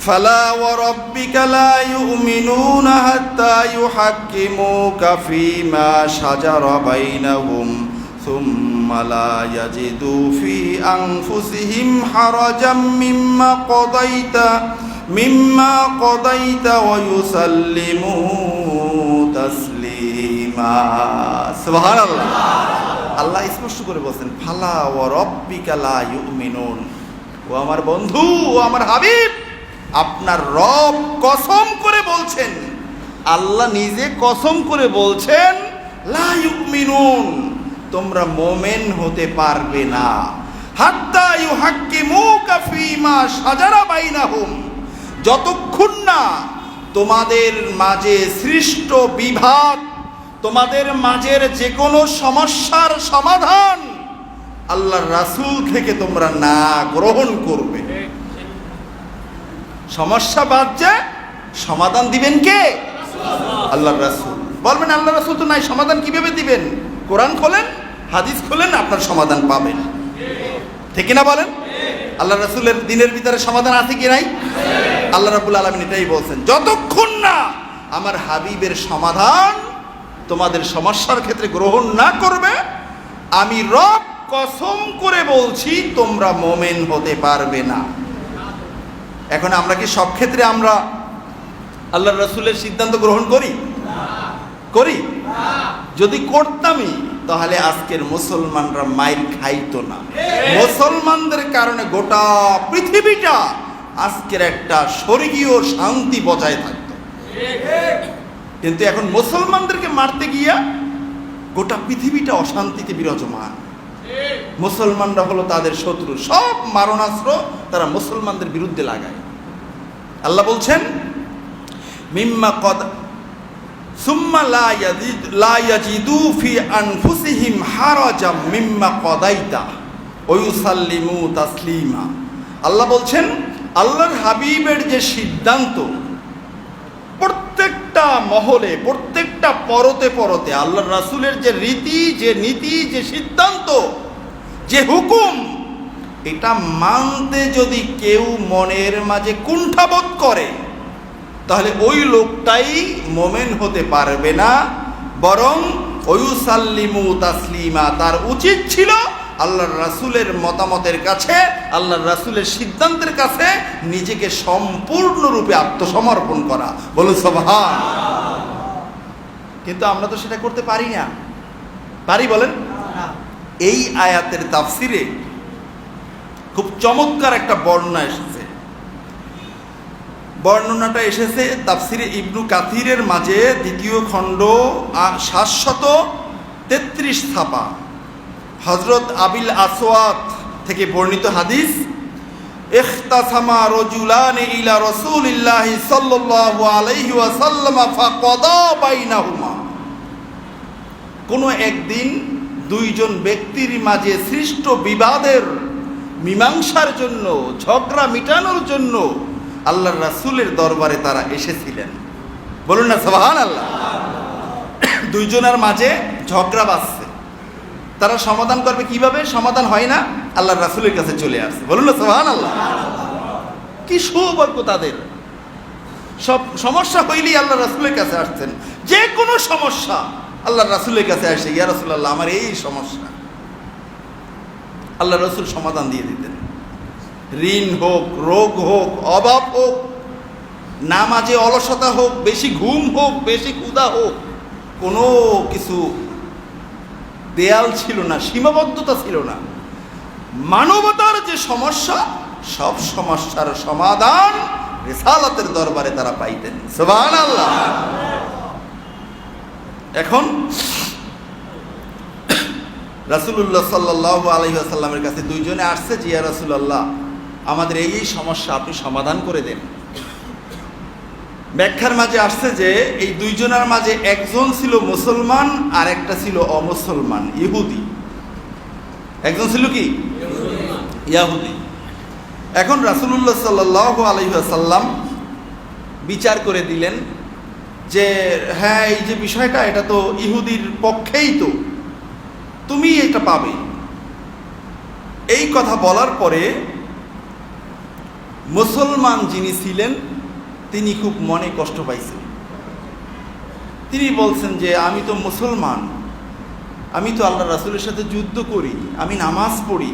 ফালা ওয়া রাব্বিকা লা ইউমিনুনা হাত্তা ইউহাক্কিমুকা ফীমা শাজারা বাইনাহুম সুম্মা লা ইয়াজিদু ফি আনফুসিহিম হারাজাম মিম্মা কদাইতা ওয়া ইউসাল্লিমু তাসলিমা। সুবহানাল্লাহ। আল্লাহ স্পষ্ট করে বলছেন, ফালা ওয়া রাব্বিকা লা ইউমিনুন। ও আমার বন্ধু, ও আমার হাবিব, আপনার রব কসম করে বলছেন, আল্লাহ নিজে কসম করে বলছেন, লা ইউমিনুন, তোমরা মোমেন হতে পারবে না, হাত্তা ইউহাক্কিমুকা ফীমা শাজারা বাইনাহুম, যতক্ষণ না তোমাদের মাঝে সৃষ্ট বিভাদ, তোমাদের মাঝের যে কোনো সমস্যার সমাধান আল্লাহর রাসূল থেকে তোমরা না গ্রহণ করবে। সমস্যা বাজছে, সমাধান দিবেন কে? আল্লাহর রাসূল। বলবেন আল্লাহর রাসূল তো নাই, সমাধান কিভাবে দিবেন? কোরআন খোলেন, হাদিস খোলেন, আপনার সমাধান পাবেন। ঠিক না বলেন? আল্লাহর রাসূলের দিনের ভিতরে সমাধান আছে কি নাই? আল্লাহ রাব্বুল আলামিন এটাই বলছেন, যতক্ষণ না আমার হাবিবের সমাধান তোমাদের সমস্যার ক্ষেত্রে গ্রহণ না করবে, আমি রব কসম করে বলছি তোমরা মোমেন হতে পারবে না। এখন আমরা কি সব ক্ষেত্রে আমরা আল্লাহর রাসূলের সিদ্ধান্ত গ্রহণ করি? করি? যদি করতামই তাহলে আজকের মুসলমানরা মাইর খাইতো না। মুসলমানদের কারণে গোটা পৃথিবীটা আজকের একটা স্বর্গীয় শান্তি বজায় থাকতো। কিন্তু এখন মুসলমানদেরকে মারতে গিয়া গোটা পৃথিবীটা অশান্তিতে বিরাজমান। মুসলমানরা হলো তাদের শত্রু, সব মারণাস্ত্র তারা মুসলমানদের বিরুদ্ধে লাগায়। আল্লাহ বলছেন, মিম্মা কদ সুম্মা লা ইয়াজিদু ফি আনফুসিহিম হারাজাম মিম্মা কদাইতা ওয়া ইউসাল্লিমু তাসলিমা। আল্লাহ বলছেন, আল্লাহর হাবিবের যে সিদ্ধান্ত প্রত্যেকটা মহলে, প্রত্যেকটা পরতে পরতে আল্লাহর রাসূলের যে রীতি, যে নীতি, যে সিদ্ধান্ত, যে হুকুম, এটা মানতে যদি কেউ মনের মাঝে কুণ্ঠাবোধ করে তাহলে ওই লোকটাই মোমেন হতে পারবে না, বরং ওয়ুসাল্লিমু তাসলিমা, তার উচিত ছিল আল্লাহর রাসূলের মতামতের কাছে, আল্লাহর রাসূলের সিদ্ধান্তের কাছে নিজেকে সম্পূর্ণরূপে আত্মসমর্পণ করা। বলুন সুবহান। কিন্তু আমরা তো সেটা করতে পারি না। পারি বলেন? এই আয়াতের তাফসিরে খুব চমৎকার একটা বর্ণনা এসেছে। বর্ণনাটা এসেছে তাফসিরে ইবনু কাথিরের মাঝে, দ্বিতীয় খণ্ড 733 ছাপা, হযরত আবিল আসওয়াদ থেকে বর্ণিত হাদিস, ইখতাসামা রাজুলানি ইলা রাসূলিল্লাহি সাল্লাল্লাহু আলাইহি ওয়াসাল্লাম ফাকাদা বাইনাহুমা। কোনো একদিন দুইজন ব্যক্তির মাঝে সৃষ্ট বিবাদের মীমাংসার জন্য, ঝগড়া মিটানোর জন্য আল্লাহর রাসূলের দরবারে তারা এসেছিলেন। বলুন না সুবহানাল্লাহ। দুইজনের মাঝে ঝগড়া বাজছে, তারা সমাধান করবে কিভাবে? সমাধান হয় না, আল্লাহর রাসূলের কাছে চলে আসছে। বলুন না সুবহানাল্লাহ। কি সৌভাগ্য তাদের! সব সমস্যা হইলেই আল্লাহর রাসূলের কাছে আসছেন। যে কোনো সমস্যা আল্লাহর রাসূলের কাছে আসে, ইয়া রাসূলুল্লাহ আমার এই সমস্যা, আল্লাহর রাসূল সমাধান দিয়ে দিতেন। ঋণ হোক, রোগ হোক, অভাব হোক, নামাজে অলসতা হোক, বেশি ঘুম হোক, বেশি ক্ষুধা হোক, কোনো কিছু দেয়াল ছিল না, সীমাবদ্ধতা ছিল না। মানবতার যে সমস্যা, সব সমস্যার সমাধান রিসালাতের দরবারে তারা পাইতেন। সুবহানাল্লাহ। এখন রাসূলুল্লাহ সাল্লাল্লাহু আলাইহি ওয়াসাল্লামের কাছে দুইজনে আসছে, যে ইয়া রাসূলুল্লাহ আমাদের এই সমস্যা আপনি সমাধান করে দেন। ব্যাখ্যার মাঝে আসছে যে এই দুইজনের মাঝে একজন ছিল মুসলমান আর একটা ছিল অমুসলমান, ইহুদি। একজন ছিল কি? ইহুদি। এখন রাসূলুল্লাহ সাল্লাল্লাহু আলাইহি ওয়াসাল্লাম বিচার করে দিলেন যে হ্যাঁ, এই যে বিষয়টা, এটা তো ইহুদির পক্ষেই, তো তুমি এটা পাবে। এই কথা বলার পরে মুসলমান যিনি ছিলেন তিনি খুব মনে কষ্ট পাইছেন। তিনি বলছেন যে আমি তো মুসলমান, আমি তো আল্লাহ রাসূলের সাথে যুদ্ধ করি, আমি নামাজ পড়ি,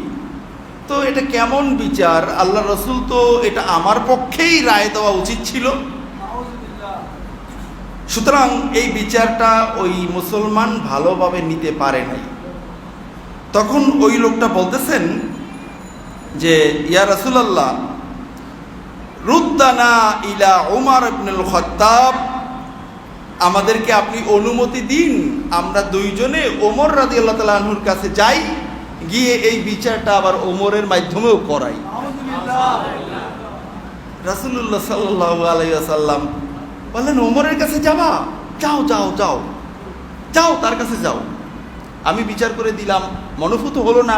তো এটা কেমন বিচার? আল্লাহ রাসূল তো এটা আমার পক্ষেই রায় দেওয়া উচিত ছিল। সুতরাং এই বিচারটা ওই মুসলমান ভালোভাবে নিতে পারে নাই। তখন ওই লোকটা বলতেছেন যে ইয়া রাসূলুল্লাহ, রুদ্দানা ইলা উমর ইবনুল খাত্তাব, আমাদেরকে আপনি অনুমতি দিন, আমরা দুইজনে ওমর রাদিয়াল্লাহু তাআলা আনহুর কাছে যাই, গিয়ে এই বিচারটা আবার ওমরের মাধ্যমেও করাই। রাসূলুল্লাহ সাল্লাল্লাহু আলাইহি ওয়াসাল্লাম বললেন, ওমরের কাছে যাবা? যাও যাও যাও যাও, তার কাছে যাও, আমি বিচার করে দিলাম, মনোভূত হলো না,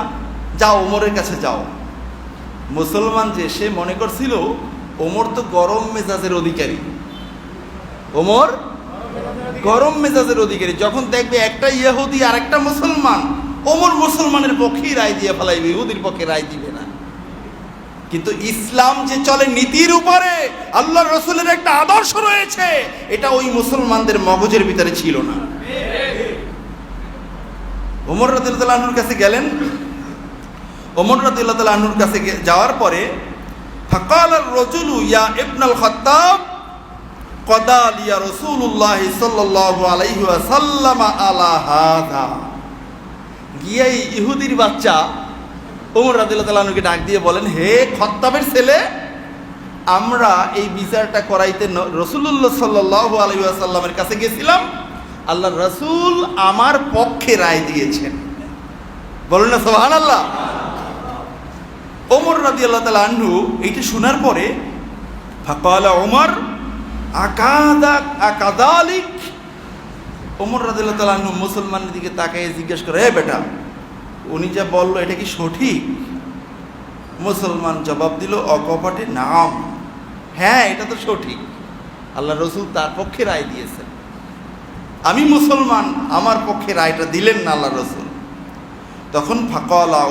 যাও ওমরের কাছে যাও। মুসলমান যে, সে মনে করছিল ওমর তো গরম মেজাজের অধিকারী, ওমর গরম মেজাজের অধিকারী, যখন দেখবে একটা ইহুদি আর একটা মুসলমান, ওমর মুসলমানের পক্ষেই রায় দিয়ে ফেলাইবে, ইহুদির পক্ষে রায় দিবে না। কিন্তু ইসলাম যে চলে নীতির উপরে, আল্লাহর রাসূলের একটা আদর্শ রয়েছে, এটা ওই মুসলমানদের মগজের ভিতরে ছিল না। ওমর রাদিয়াল্লাহু আনহুর কাছে গেলেন। ওমর রাদিয়াল্লাহু আনহুর কাছে যাওয়ার পরে ফাকাল আর-রাজুলু ইয়া ইবনুল খাত্তাব কদা লিয়া রাসূলুল্লাহ সাল্লাল্লাহু আলাইহি ওয়াসাল্লাম আলা হাযা। গিয়ে ইহুদির বাচ্চা ওমর রাদিয়াল্লাহু আনহুকে ডাক দিয়ে বলেন, হে খাত্তাবের ছেলে, আমরা এই বিচারটা করাইতে রাসূলুল্লাহ সাল্লাল্লাহু আলাইহি ওয়াসাল্লামের কাছে গেছিলাম, আল্লাহর রাসূল আমার পক্ষে রায় দিয়েছেন। বলুন না সুবহানাল্লাহ। ওমর রাদিয়াল্লাহু তাআলা আনহু এইটা শোনার পরে ফাকালা ওমর আকাযালিক, ওমর রাদিয়াল্লাহু তাআলা আনহু মুসলমানের দিকে তাকিয়ে জিজ্ঞেস করে, হে বেটা, উনি যা বললো এটা কি সঠিক? মুসলমান জবাব দিল অকপটে, নাম, হ্যাঁ এটা তো সঠিক, আল্লাহ রাসূল তার পক্ষে রায় দিয়েছেন, আমি মুসলমান, আমার পক্ষে রায়টা দিলেন না আল্লাহ রাসূল। তখন ফাকালা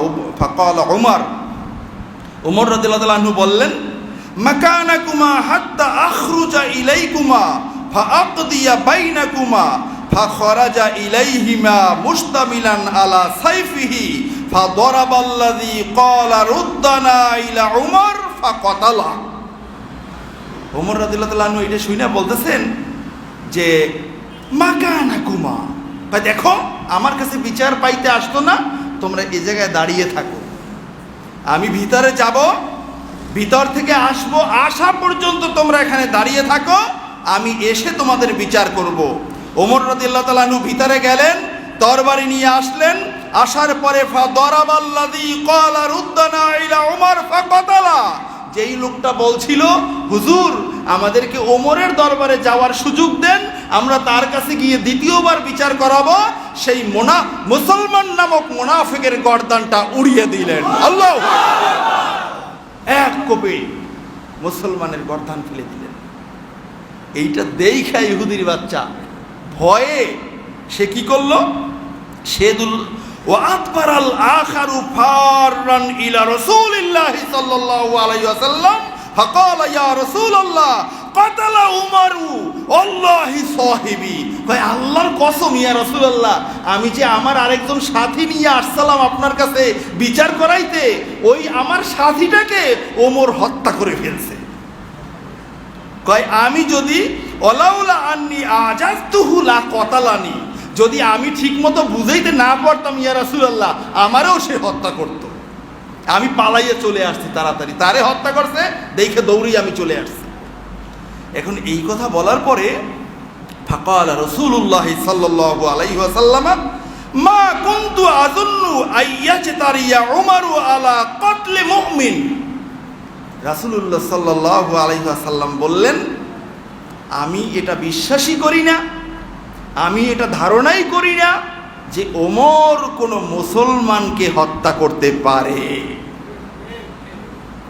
ওমর রাদিয়াল্লাহু তাআলা আনহু বললেন, মাকানাকুমা হাত্তা আখরুজা ইলাইকুমা ফাআকদিয়া বাইনাকুমা ফাখরাজা ইলাইহিমা মুস্তামিলান আলা সাইফিহি ফাদরাবাল্লাযী ক্বালা রুদ্দানা ইলা উমর ফাকাতালা। ওমর রাদিয়াল্লাহু তাআলা আনহু এটা শুনে বলতেছেন যে মাকানাকুমা, ভাই দেখো, আমার কাছে বিচার পাইতে আসতো না, তোমরা এই জায়গায় দাঁড়িয়ে থাকো, আমি ভিতরে যাব, ভিতর থেকে আসবো, আসা পর্যন্ত তোমরা এখানে দাঁড়িয়ে থাকো, আমি এসে তোমাদের বিচার করব। ওমর রাদিয়াল্লাহু তাআলা আনহু ভিতরে গেলেন, তরবারি নিয়ে আসলেন, আসার পরে ফাদরাবাল্লাযী ক্বালা রুদ্দানা ইলা উমর ফাকাতালা, যেই লোকটা বলছিল হুজুর আমাদেরকে ওমরের দরবারে যাওয়ার সুযোগ দেন, আমরা তার কাছে গিয়ে দ্বিতীয়বার বিচার করাবো, সেই মুসলমান নামক মুনাফিকের গর্দানটা উড়িয়ে দিলেন। আল্লাহু আকবার। এক কোপে মুসলমানের গর্দান ফেলে দিলেন। এইটা দেখা ইহুদির বাচ্চা ভয়ে সে কি করলো, সেদুল ওয়াতবারাল আখারু ফাররান ইলা রাসূলিল্লাহি সাল্লাল্লাহু আলাইহি ওয়াসাল্লাম ফাকালা ইয়া রাসূলুল্লাহ কাতালা উমারু আল্লাহি সাহিবি, ভাই আল্লাহর কসম ইয়া রাসূলুল্লাহ, আমি যে আমার আরেকজন সাথী নিয়ে আসসালাম আপনার কাছে বিচার করাইতে, ওই আমার সাথীটাকে ওমর হত্যা করে ফেলছে। কয় আমি যদি ওলাউলা আন্নি আজাজতুহু লা কতালানি, যদি আমি ঠিকমতো বুঝাইতে না পারতাম ইয়া রাসূলুল্লাহ, আমারও সে হত্যা করত। আমি পালাইয়ে চলে আসছি তাড়াতাড়ি, তারে হত্যা করছে দেখে দৌড়িয়ে আমি চলে আসছি। এখন এই কথা বলার পরে ফাকালা রাসূলুল্লাহ সাল্লাল্লাহু আলাইহি ওয়াসাল্লাম মা কুনতু আযুন্নু আইয়াজতারিয়া উমারু আলা কতলি মুমিন। রাসূলুল্লাহ সাল্লাল্লাহু আলাইহি ওয়াসাল্লাম বললেন, আমি এটা বিশ্বাসই করি না, আমি এটা ধারণাই করি না যে ওমর কোনো মুসলমানকে হত্যা করতে পারে,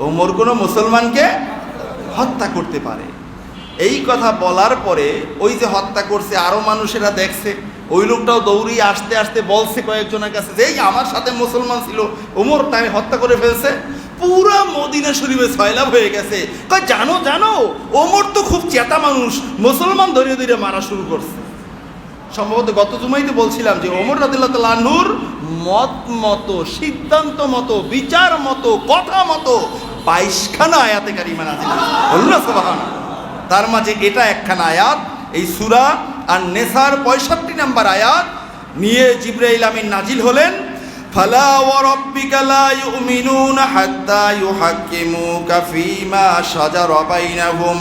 ওমর কোনো মুসলমানকে হত্যা করতে পারে। এই কথা বলার পরে ওই যে হত্যা করছে আরো মানুষেরা দেখছে, ওই লোকটাও দৌড়িয়ে আসতে আসতে বলছে কয়েকজনের কাছে যে এই আমার সাথে মুসলমান ছিল, ওমর তাই হত্যা করে ফেলছে। পুরা মদিনা শরীফে সয়লাভ হয়ে গেছে। কয় জানো জানো, ওমর তো খুব চেতা মানুষ, মুসলমান ধরে ধরে মারা শুরু করছে। সম্ভবত গত জুমাইতে বলছিলাম যে ওমর রাদিয়াল্লাহু তাআলা আনহুর মত মতো, সিদ্ধান্ত মতো, বিচার মতো, কথা মতো 22খানা আয়াতে কারিমা নাযিল হয়েছে। আল্লাহ সুবহানাহু। তার মাঝে এটা একখানা আয়াত, এই সূরা আর নেসার 65 নম্বর আয়াত নিয়ে জিবরাইল আমিন নাজিল হলেন। ফালা ওয়া রাব্বিকা লা ইউমিনুনা হাত্তা ইউহাক্কিমুকা ফীমা শাজারা বাইনাহুম।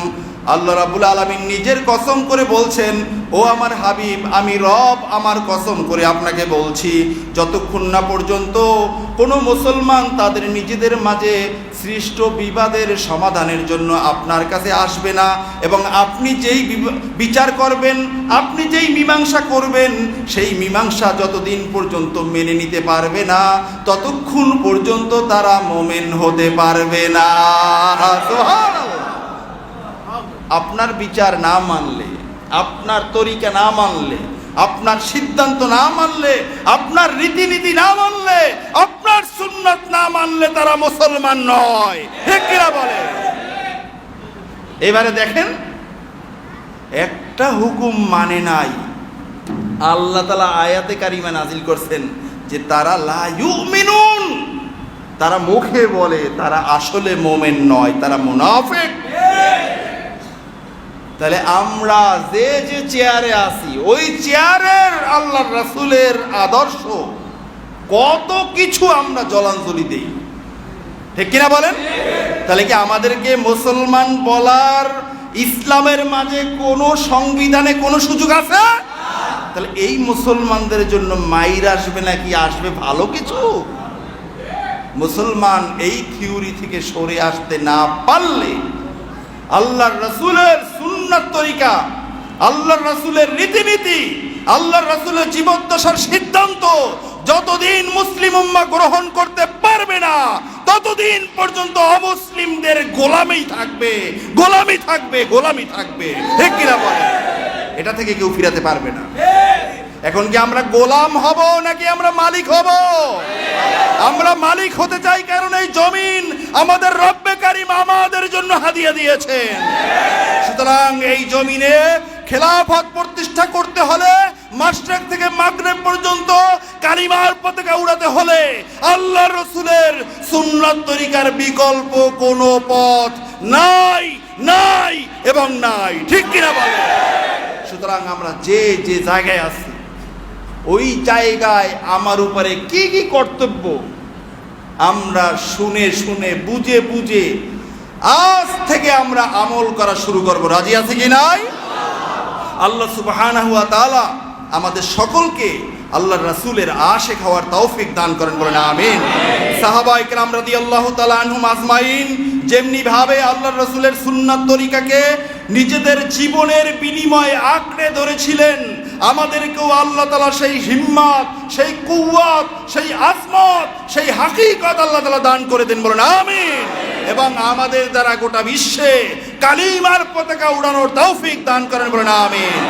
আল্লাহ রাব্বুল আলামিন নিজের কসম করে বলছেন, ও আমার হাবিব, আমি রব আমার কসম করে আপনাকে বলছি, যতক্ষণ না পর্যন্ত কোনো মুসলমান তাদের নিজেদের মাঝে সৃষ্ট বিবাদের সমাধানের জন্য আপনার কাছে আসবে না, এবং আপনি যেই বিচার করবেন, আপনি যেই মীমাংসা করবেন, সেই মীমাংসা যতদিন পর্যন্ত মেনে নিতে পারবে না, ততক্ষণ পর্যন্ত তারা মুমিন হতে পারবে না। সুবহানাল্লাহ। আপনার বিচার না মানলে, আপনার তরিকা না মানলে, আপনার সিদ্ধান্ত না মানলে, আপনার রীতিনীতি না মানলে, আপনার সুন্নাত না মানলে তারা মুসলমান নয়। ঠিক কিনা বলে? এবারে দেখেন, একটা হুকুম মানে নাই, আল্লাহ তাআলা আয়াতে কারিমা নাজিল করছেন যে তারা লা ইউমিনুন, তারা মুখে বলে, তারা আসলে মুমিন নয়, তারা মুনাফিক। তাহলে আমরা যে যে চেয়ারে আছি, ওই চেয়ারের আল্লাহর রাসূলের আদর্শ কত কিছু আমরা জলাঞ্জলি দেই। ঠিক কিনা বলেন? তাহলে কি আমাদেরকে মুসলমান বলার ইসলামের মাঝে কোনো সংবিধানে কোনো সুযোগ আছে? তাহলে এই মুসলমানদের জন্য মাইর আসবে নাকি আসবে ভালো কিছু? মুসলমান এই থিওরি থেকে সরে আসতে না পারলে আল্লাহর রাসূলের সুন্নাত তরিকা, আল্লাহর রাসূলের রীতিনীতি, আল্লাহর রাসূলের জীবদ্দশার সিদ্ধান্ত যতদিন মুসলিম উম্মাহ গ্রহণ করতে পারবে না, ততদিন পর্যন্ত অমুসলিমদের গোলামি থাকবে, গোলামি থাকবে, গোলামি থাকবে। ঠিক কিনা বলে? এটা থেকে কেউ ফিরাতে পারবে না। এখন কি আমরা গোলাম হব নাকি আমরা মালিক হব? আমরা মালিক হতে চাই, কারণ এই জমিন আমাদের রব্বে কারীম আমাদের জন্য হাদিয়া দিয়েছেন। সুতরাং এই জমিনে খেলাফত প্রতিষ্ঠা করতে হলে, মাশরিক থেকে মাগরিব পর্যন্ত কালিমার পতাকা উড়াতে হলে আল্লাহর রাসূলের সুন্নাত তরিকার বিকল্প কোনো পথ নাই, নাই এবং নাই। ঠিক কিনা বলে? সুতরাং আমরা যে যে জায়গায় আছি, ওই জায়গায় আমার উপরে কি কি কর্তব্য আমরা শুনে শুনে বুঝে বুঝে আজ থেকে আমরা আমল করা শুরু করব। রাজি আছে কি নাই? আল্লাহ সুবহানাহু ওয়া তাআলা আমাদের সকলকে আল্লাহর রাসূলের আশিক হওয়ার তৌফিক দান করেন, বলেন আমিন। সাহাবায়ে কেরাম রাদিয়াল্লাহু তাআলা আনহুম আজমাইন যেমনি ভাবে আল্লাহর রাসূলের সুন্নাত তরিকাকে নিজেদের জীবনের বিনিময়ে আঁকড়ে ধরেছিলেন, আমাদেরকেও আল্লাহ তাআলা সেই হিম্মত, সেই কুওয়াত, সেই আজমত, সেই হাকিকত আল্লাহ তাআলা দান করে দেন, বলেন আমিন। এবং আমাদের দ্বারা গোটা বিশ্বে কালিমার পতাকা উড়ানোর তৌফিক দান করেন, বলেন আমিন।